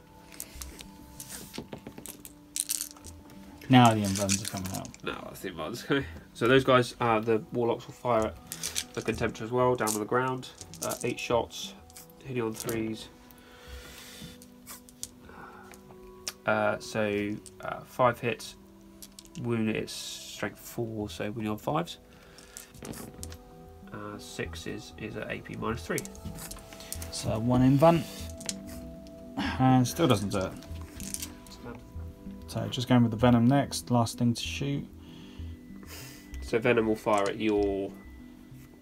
Now the invuns are coming out. No, I think that's okay. So those guys, the warlocks will fire at the Contemptor as well, down on the ground. 8 shots, hitting on 3s. So 5 hits, wound at its strength 4, so wounding on 5s. 6 is at AP -3. So 1 invent. And still doesn't do it. So just going with the Venom next, last thing to shoot. So Venom will fire at your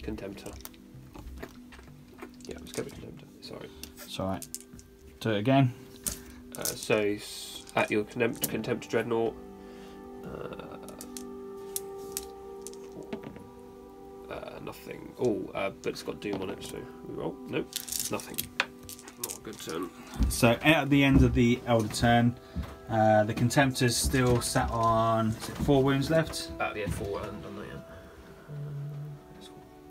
Contemptor. Yeah, let's go with Contemptor, sorry. It's alright. Do it again. So at your Contemptor Dreadnought. Nothing. Oh, but it's got Doom on it, so we roll. Nope, nothing. Not a good turn. So at the end of the Elder turn, the Contemptor's still sat on, is it 4 wounds left? Yeah, 4 and on that, yeah.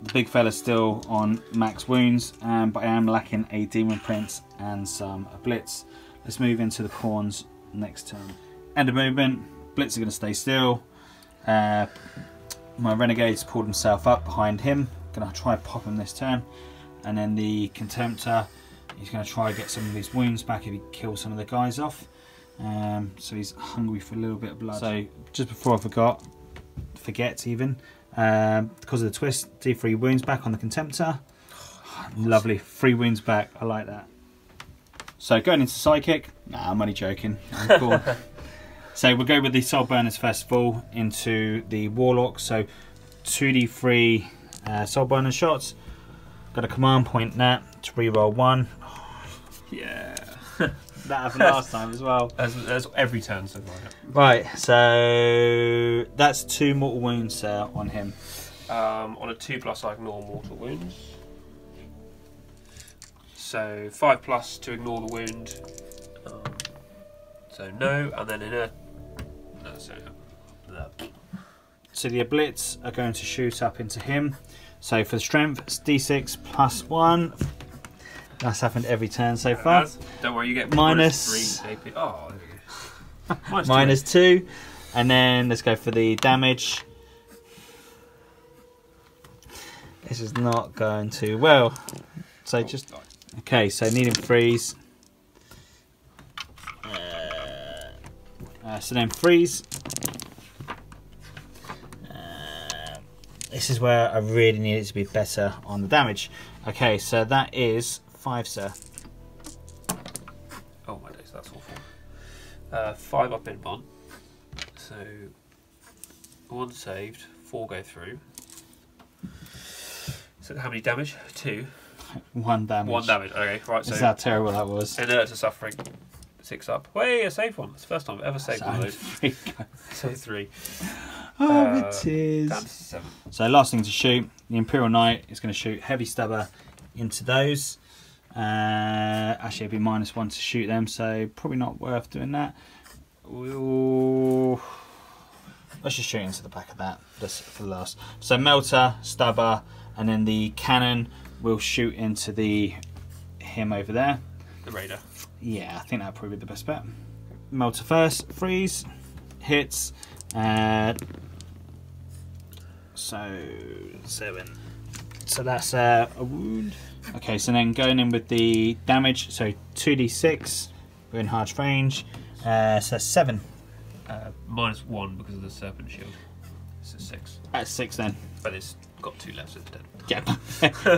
The big fella's still on max wounds, but I am lacking a Demon Prince and some Blitz. Let's move into the Corns next turn. End of movement, Blitz are going to stay still. My Renegade's pulled himself up behind him. Going to try and pop him this turn. And then the Contemptor, he's going to try and get some of his wounds back if he kills some of the guys off. So he's hungry for a little bit of blood. So just before I forget even, because of the twist, D3 wounds back on the Contemptor. Lovely, 3 wounds back, I like that. So going into Psychic, nah, I'm only joking, I'm cool. So we'll go with the Soul Burners first of all into the Warlock. So 2d3 Soul Burner shots. Got a command point that to reroll 1. Yeah. That happened last time as well. That's every turn so far. Right, so that's 2 mortal wounds on him. On a 2+, I ignore mortal wounds. So 5+ to ignore the wound. So no, and then in a no, so So the oblits are going to shoot up into him. So for the strength, it's D6 plus 1. That's happened every turn so far. Don't worry, you get minus 3 AP. Oh, minus 2. And then let's go for the damage. This is not going too well. So just okay. So needing freeze. So then freeze. This is where I really need it to be better on the damage. Okay, so that is 5, sir. Oh my days, that's awful. 5 up in 1. So 1 saved, 4 go through. So how many damage? 2. 1 damage. 1 damage. Okay, right. So is that terrible that was? Inert to suffering. 6 up. Wait, I saved 1. It's the first time I've ever saved one of those. So 3. Oh, it is. Down to 7. So last thing to shoot, the Imperial Knight is going to shoot heavy stubber into those. Actually, it'd be -1 to shoot them, so probably not worth doing that. Ooh. Let's just shoot into the back of that. That's for the last. So melter, stubber, and then the cannon will shoot into him over there. The raider. Yeah, I think that'd probably be the best bet. Melter first, freeze, hits. So 7. So that's a wound. Okay, so then going in with the damage, so 2d6. We're in harsh range. So 7. -1 because of the serpent shield. It's a 6. That's 6 then. But it's got 2 left, so it's dead. Yeah.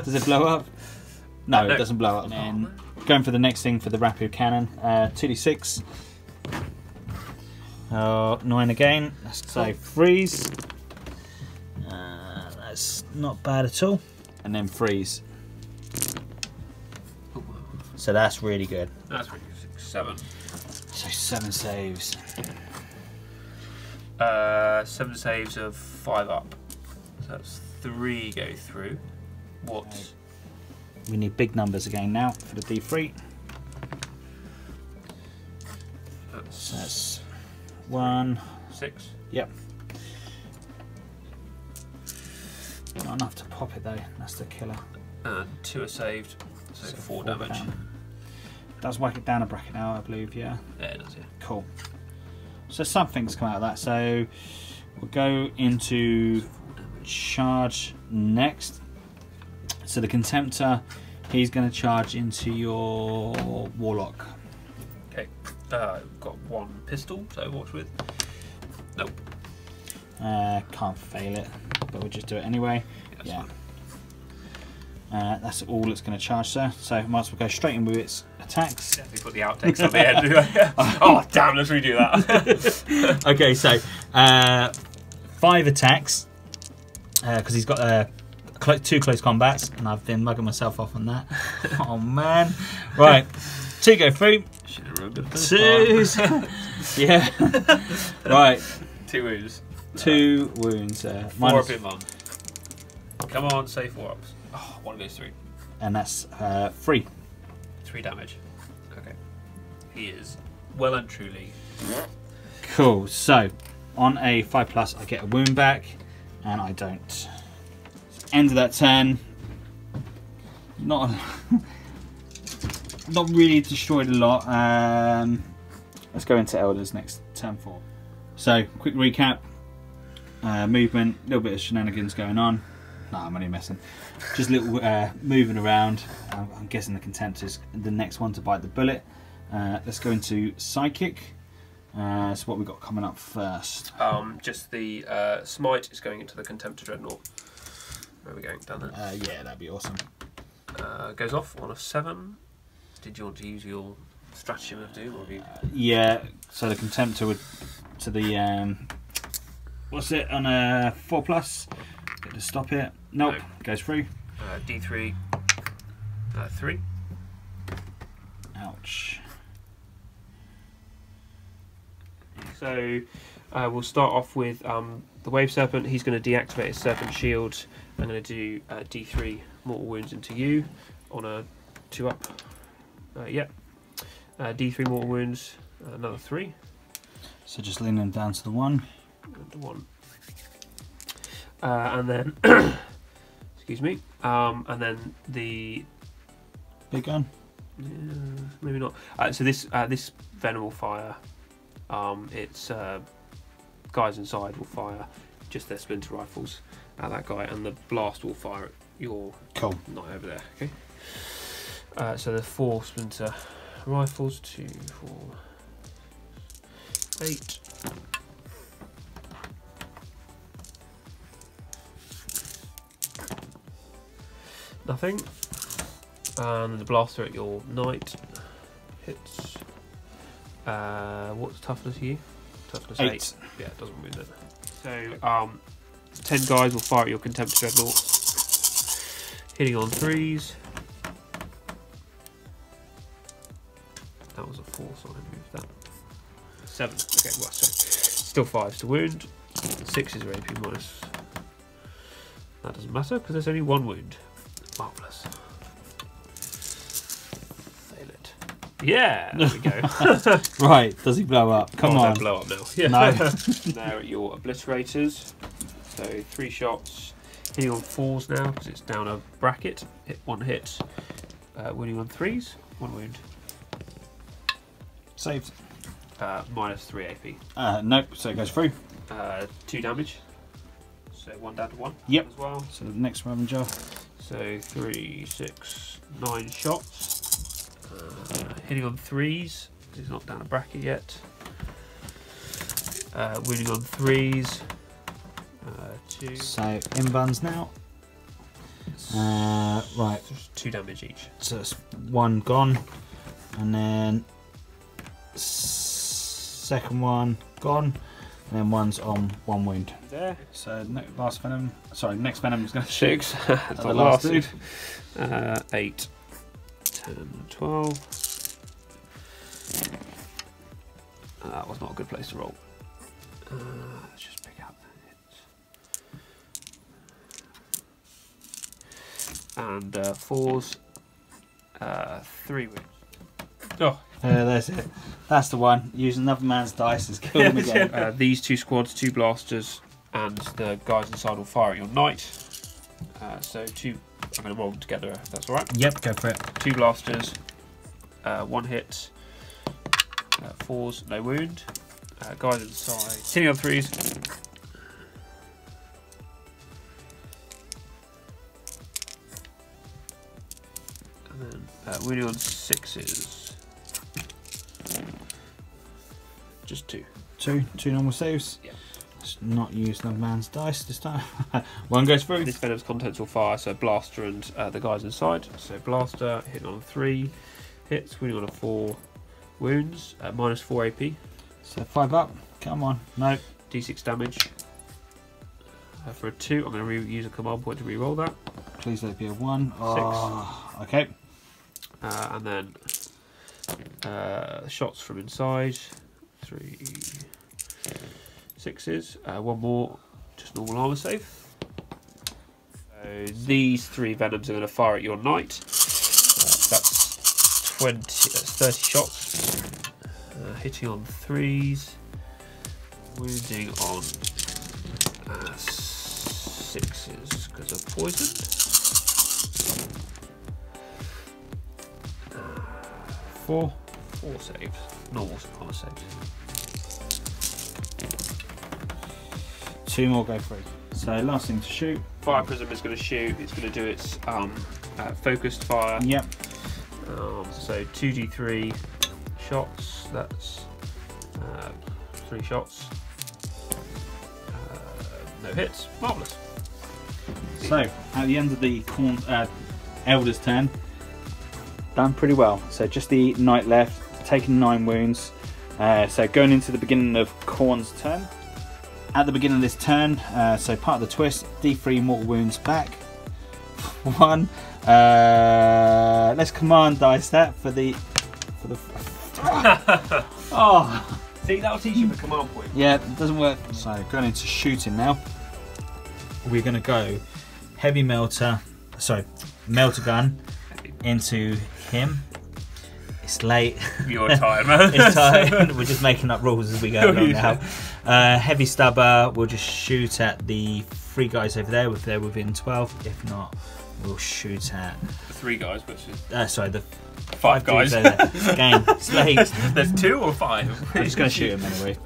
Does it blow up? No, it doesn't blow up. And then going for the next thing for the Rapu cannon, 2d6. 9 again. So freeze. That's not bad at all. And then freeze. So that's really good. That's really good. 7. So 7 saves. 7 saves of 5 up. So that's 3 go through. What? Okay. We need big numbers again now for the D3. So that's 1. 6. Yep. Not enough to pop it though. That's the killer. And 2 are saved, so 4 damage. Down. Does whack it down a bracket now, I believe. Yeah. Yeah, it does. Yeah. Cool. So something's come out of that. So we'll go into charge next. So the Contemptor, he's going to charge into your Warlock. Okay. Got 1 pistol, so watch with. Nope. Can't fail it, but we'll just do it anyway. Yeah. That's all it's going to charge, sir. So might as well go straight in with its attacks. Definitely put the outtakes on the end. Oh, damn, let's redo that. Okay, so 5 attacks, because he's got 2 close combats, and I've been mugging myself off on that. Oh, man. Right, 2 go through. Should have ruined it. 2. Yeah. Right. 2 wounds. 2 wounds. 4 up in 1. Come on, say 4 ups. Oh, 1 goes through. And that's 3. 3 damage. Okay. He is well and truly. Cool. So on a 5+, I get a wound back, and I don't. End of that turn. Not really destroyed a lot. Let's go into Elders next, turn 4. So quick recap. Movement, a little bit of shenanigans going on. No, I'm only messing. Just a little moving around. I'm guessing the Contempt is the next one to bite the bullet. Let's go into Psychic. So what we got coming up first? Just the Smite is going into the Contemptor Dreadnought. Where are we going? Down there? Yeah, that'd be awesome. Goes off on a 7. Did you want to use your stratagem of doom? Or have you... Yeah, so the Contemptor would to the what's it on a 4+? Get to stop it. Nope, no. Goes through. D3. 3. Ouch. So we'll start off with the Wave Serpent. He's going to deactivate his Serpent Shield. I'm going to do D3 mortal wounds into you on a 2 up. Yep. D3 mortal wounds, another 3. So just lean them down to the 1. And 1. and then excuse me, and then the big gun. Maybe not. So this venom will fire. Its guys inside will fire just their splinter rifles at that guy, and the blast will fire at your knight over there. Okay. So there's 4 splinter rifles. 2, 4, 8. Nothing. And the blaster at your knight hits. What's toughness for you? Toughness 8. Yeah, it doesn't wound it. So 10 guys will fire at your contempt dreadnought, hitting on 3s. That was a 4, so I moved that. 7. Okay, well, so still 5s to wound. 6 is your AP minus. That doesn't matter because there's only 1 wound. Marvellous. Fail it. Yeah, there we go. Right, does he blow up? Come on. Don't blow up now. Yeah. No. Now at your obliterators. So 3 shots. Hitting on 4s now because it's down a bracket. Hit 1 hit. Wounding on 3s. 1 wound. Saved. Minus 3 AP. Nope, so it goes through. 2 damage. So 1 down to 1. Yep. As well. So the next Ravager. So 3, 6, 9 shots. Hitting on 3s. He's not down a bracket yet. Wounding on 3s. 2. So inbounds now. Right. Just 2 damage each. So it's 1 gone, and then second one gone, and then 1's on 1 wound. There. So next venom is going to 6. That's the last dude. 8, 10, 12. That was not a good place to roll. Let's just pick up hits. And 4s, 3 wounds. Oh, there's it. That's the one. Use another man's dice has killed him again. These 2 squads, 2 blasters, and the guys inside will fire at your knight. So 2. I'm going to roll them together if that's alright. Yep, go for it. 2 blasters, 1 hit, 4s, no wound. Guys inside, hitting on 3s. And then wounding on 6s. Just 2. 2 normal saves. Yeah. Let's not use another man's dice this time. 1 goes through. This venom's contents will fire, so blaster and the guys inside. So blaster hitting on 3 hits, wounding on a 4, wounds, minus 4 AP. So 5 up. Come on. No. D6 damage. For a 2, I'm going to use a command point to re-roll that. Please let it be a 1. Oh, okay. And then shots from inside. 3 6s. 1 more, just normal armor save. So these 3 venoms are going to fire at your knight. That's 30 shots. Hitting on 3s. Wounding on 6s because of poison. 4 saves. Normal armor saves. 2 more go through. So last thing to shoot. Fire prism is going to shoot. It's going to do its focused fire. Yep. So 2d3 shots. That's 3 shots. No hits. Marvellous. So at the end of the Elder's turn, done pretty well. So just the knight left, taking 9 wounds. So going into the beginning of Khorne's turn. At the beginning of this turn, so part of the twist, D3 mortal wounds back. 1. Let's command dice that for the. Oh. See, that'll teach you the command point. Yeah, it doesn't work. So going into shooting now. We're going to go heavy melter gun into him. It's late. You're tired, man. It's tired. We're just making up rules as we go along now. Heavy stubber, we'll just shoot at the 3 guys over there if they're within 12. If not, we'll shoot at... The 3 guys, which is... sorry, the 5 guys. Game, slate. There's 2 or 5? I'm just going to shoot him anyway.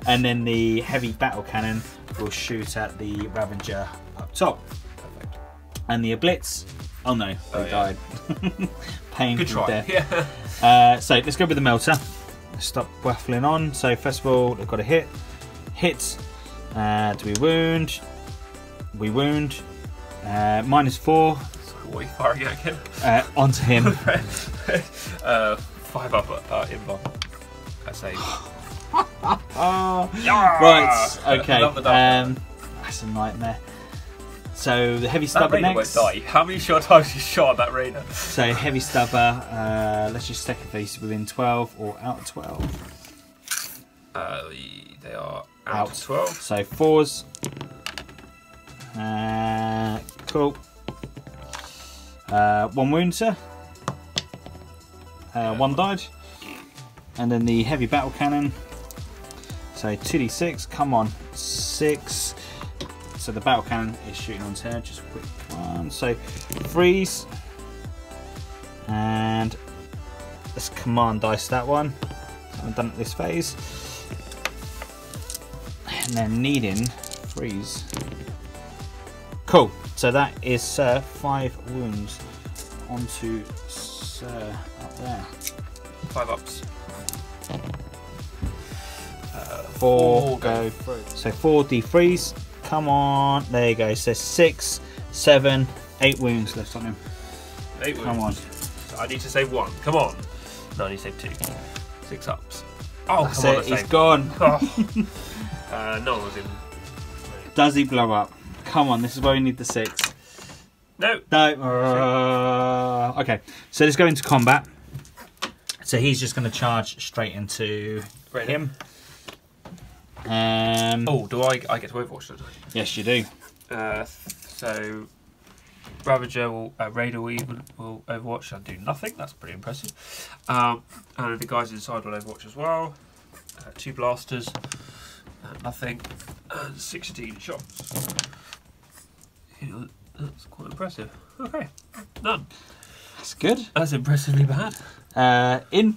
And then the heavy battle cannon will shoot at the Ravager up top. Perfect. And the Blitz... Oh no, they died. Painful Good try. death. Yeah. So let's go with the melter. Stop waffling on. So first of all, we've got a hit. Hit. Do we wound? We wound. -4. What are you firing at again? Onto him. 5 up inbound. I say. Right. Okay. That's a nightmare. So the heavy that stubber raider next. won't die. How many times you shot at that raider? So heavy stubber. Let's just check if he's within 12 or out of 12. They are out of 12. So 4s. Cool. 1 wound, sir. 1 died. And then the heavy battle cannon. So 2d6. Come on. 6. So the battle cannon is shooting onto her. Just a quick one. So freeze. And let's command dice that one. I haven't done it this phase. And then needing freeze. Cool. So that is 5 wounds onto Sir up there. 5 ups. 4 go through. So 4 defreeze. Come on. There you go. So 6, 7, 8 wounds left on him. 8 wounds. Come on. So I need to save 1. Come on. No, I need to save 2. 6 ups. Oh, That's come on. it. He's gone. Oh. No one was in. Does he blow up? Come on. This is where we need the 6. No. No. Okay. So let's go into combat. So he's just going to charge straight into him. Oh, do I get to overwatch, don't I? Yes, you do. So Ravager will Raider will overwatch and do nothing. That's pretty impressive. And the guys inside will overwatch as well. 2 blasters, nothing, and 16 shots. Yeah, that's quite impressive. Okay, none. That's good. That's impressively bad. In.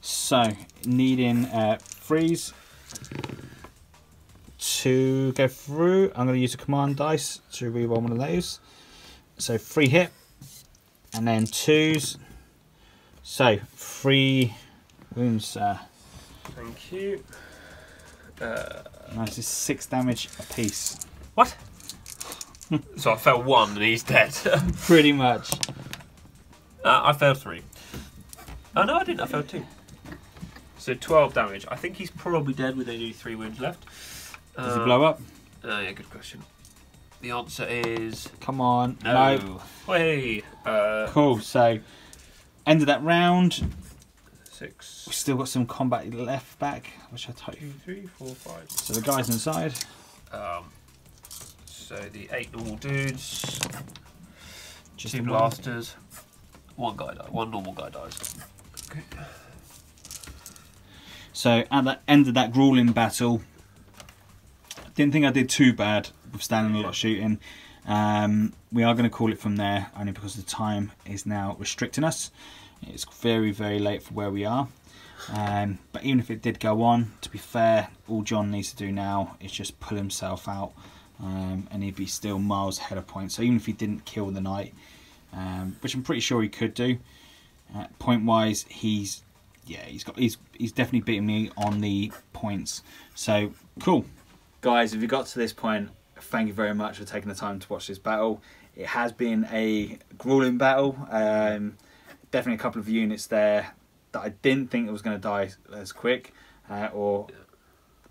So needing freeze to go through. I'm going to use a command dice to reroll one of those. So 3 hit, and then 2s. So 3 wounds. Thank you. Nice, is 6 damage apiece. What? So I failed 1 and he's dead. Pretty much. I failed 3. Oh no, I didn't. I failed 2. So 12 damage. I think he's probably dead with only 3 wounds left. Does he blow up? Yeah, good question. The answer is... Come on. No. Hey. Cool, so end of that round. 6. We've still got some combat left back, which I told you. 2, 3, 4, 5. So the guys inside. So the 8 normal dudes. Just 2 blasters. 1 guy dies. 1 normal guy dies. Okay. So at the end of that grueling battle, didn't think I did too bad withstanding a lot of shooting. We are going to call it from there, only because the time is now restricting us. It's very, very late for where we are. But even if it did go on, to be fair, all John needs to do now is just pull himself out, and he'd be still miles ahead of points. So even if he didn't kill the knight, which I'm pretty sure he could do, point wise, he's definitely beating me on the points. So cool, guys. If you got to this point, thank you very much for taking the time to watch this battle. It has been a grueling battle. Definitely a couple of units there that I didn't think it was going to die as quick, or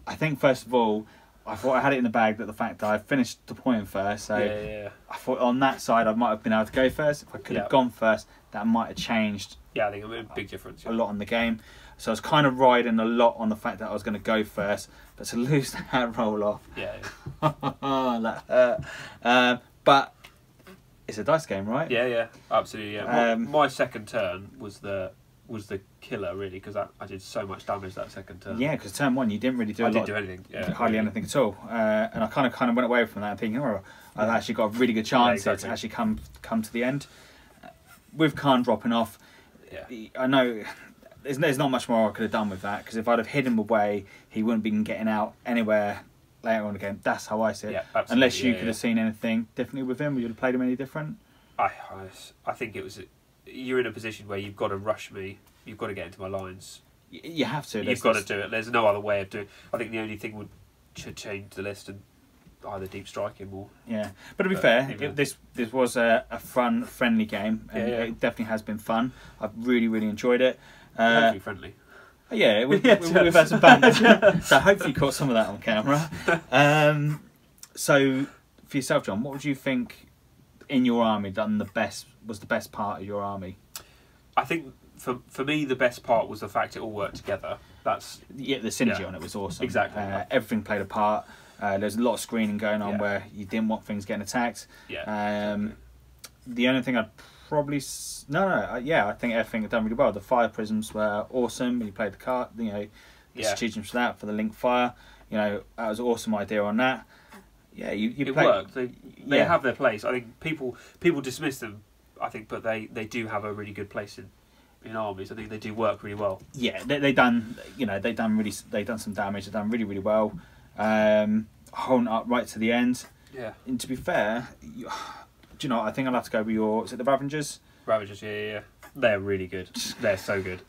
I think first of all I thought I had it in the bag, that the fact that I finished deploying first, so I thought on that side I might have been able to go first. If I could have gone first, that might have changed I think it made a big difference. a lot on the game. So I was kind of riding a lot on the fact that I was going to go first, but to lose that roll off, that hurt. But it's a dice game, right? Yeah, absolutely. Yeah. My second turn was was the killer really, because I did so much damage that second turn. Yeah, because turn 1 you didn't really do anything. Yeah, hardly anything at all. And I kind of went away from that thinking, oh, I've actually got a really good chance to actually come to the end. With Khan dropping off, I know there's not much more I could have done with that, because if I'd have hidden him away, he wouldn't have been getting out anywhere later on again. That's how I see it. Yeah, unless you could have seen anything differently with him, would you have played him any different? I think it was, you're in a position where you've got to rush me, you've got to get into my lines. You have to. You've got to do it. There's no other way of doing it. I think the only thing should change the list and either deep strike him or... Yeah, but to be fair, this was a fun, friendly game, and it definitely has been fun. I've really enjoyed it. Hopefully friendly. Yeah, we've had some fun. So hopefully you caught some of that on camera. So for yourself, John, what would you think in your army was the best part of your army? I think for me the best part was the fact it all worked together. That's the synergy on it was awesome. Exactly. Everything played a part. There's a lot of screening going on where you didn't want things getting attacked. Exactly. The only thing I'd probably I think everything had done really well. The fire prisms were awesome. You played the card, the strategies for that, for the link fire. That was an awesome idea on that. Yeah, it worked. They have their place. I think people dismiss them, I think, but they do have a really good place in armies. I think they do work really well. Yeah, they done some damage. They've done really well. Holding up right to the end. Yeah. And to be fair, I think I'll have to go with is it the Ravagers? Ravagers, yeah. They're really good. They're so good.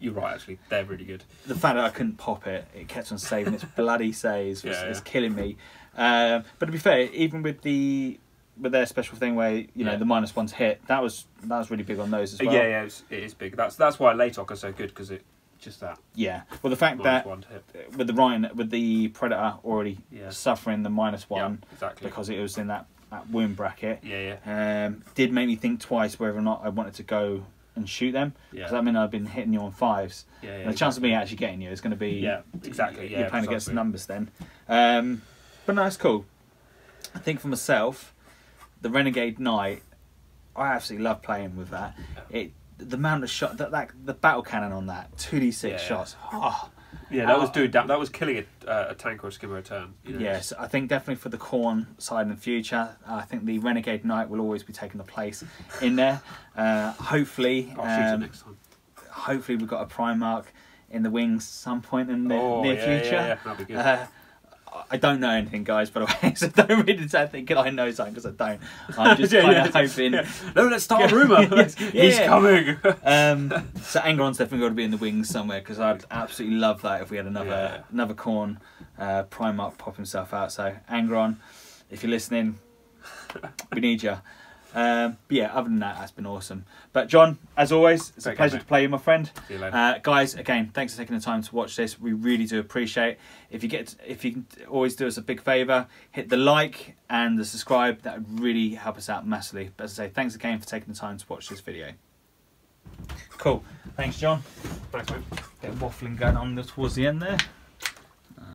You're right, actually. They're really good. The fact that I couldn't pop it kept on saving its bloody saves was killing me. But to be fair, even with their special thing where the -1 hit, that was really big on those as well. Yeah, it is big. That's why Latok are so good, because it just that. Yeah. Well, the fact that with the Predator already suffering the -1 exactly, because it was in that wound bracket. Did make me think twice whether or not I wanted to go and shoot them, because that meant I've been hitting you on 5s. And the chance of me actually getting you is going to be you're playing against the numbers then. But no, it's cool. I think for myself, the Renegade Knight, I absolutely love playing with that. The amount of shot the battle cannon on that 2d6 shots. Oh, that was doing that was killing a tank or a skimmer a turn. Yes, I think definitely for the Khorne side in the future, I think the Renegade Knight will always be taking the place in there. Hopefully, I'll shoot it next time. Hopefully we've got a Primarch in the wings some point in the near future. Yeah, that'd be good. I don't know anything, guys, by the way, so don't really start thinking I know something, because I don't. I'm just kind of hoping... No, let's start a rumour. He's coming. So Angron's definitely got to be in the wings somewhere, because I'd absolutely love that if we had another Khorne Primarch pop himself out. So Angron, if you're listening, we need you. But yeah, other than that, that's been awesome. But John, as always, it's a pleasure to play you, my friend. See you later. Guys, again, thanks for taking the time to watch this. We really do appreciate it. If you can always do us a big favour, hit the like and the subscribe. That would really help us out massively. But as I say, thanks again for taking the time to watch this video. Cool. Thanks, John. Thanks, mate. Bit of waffling going on towards the end there.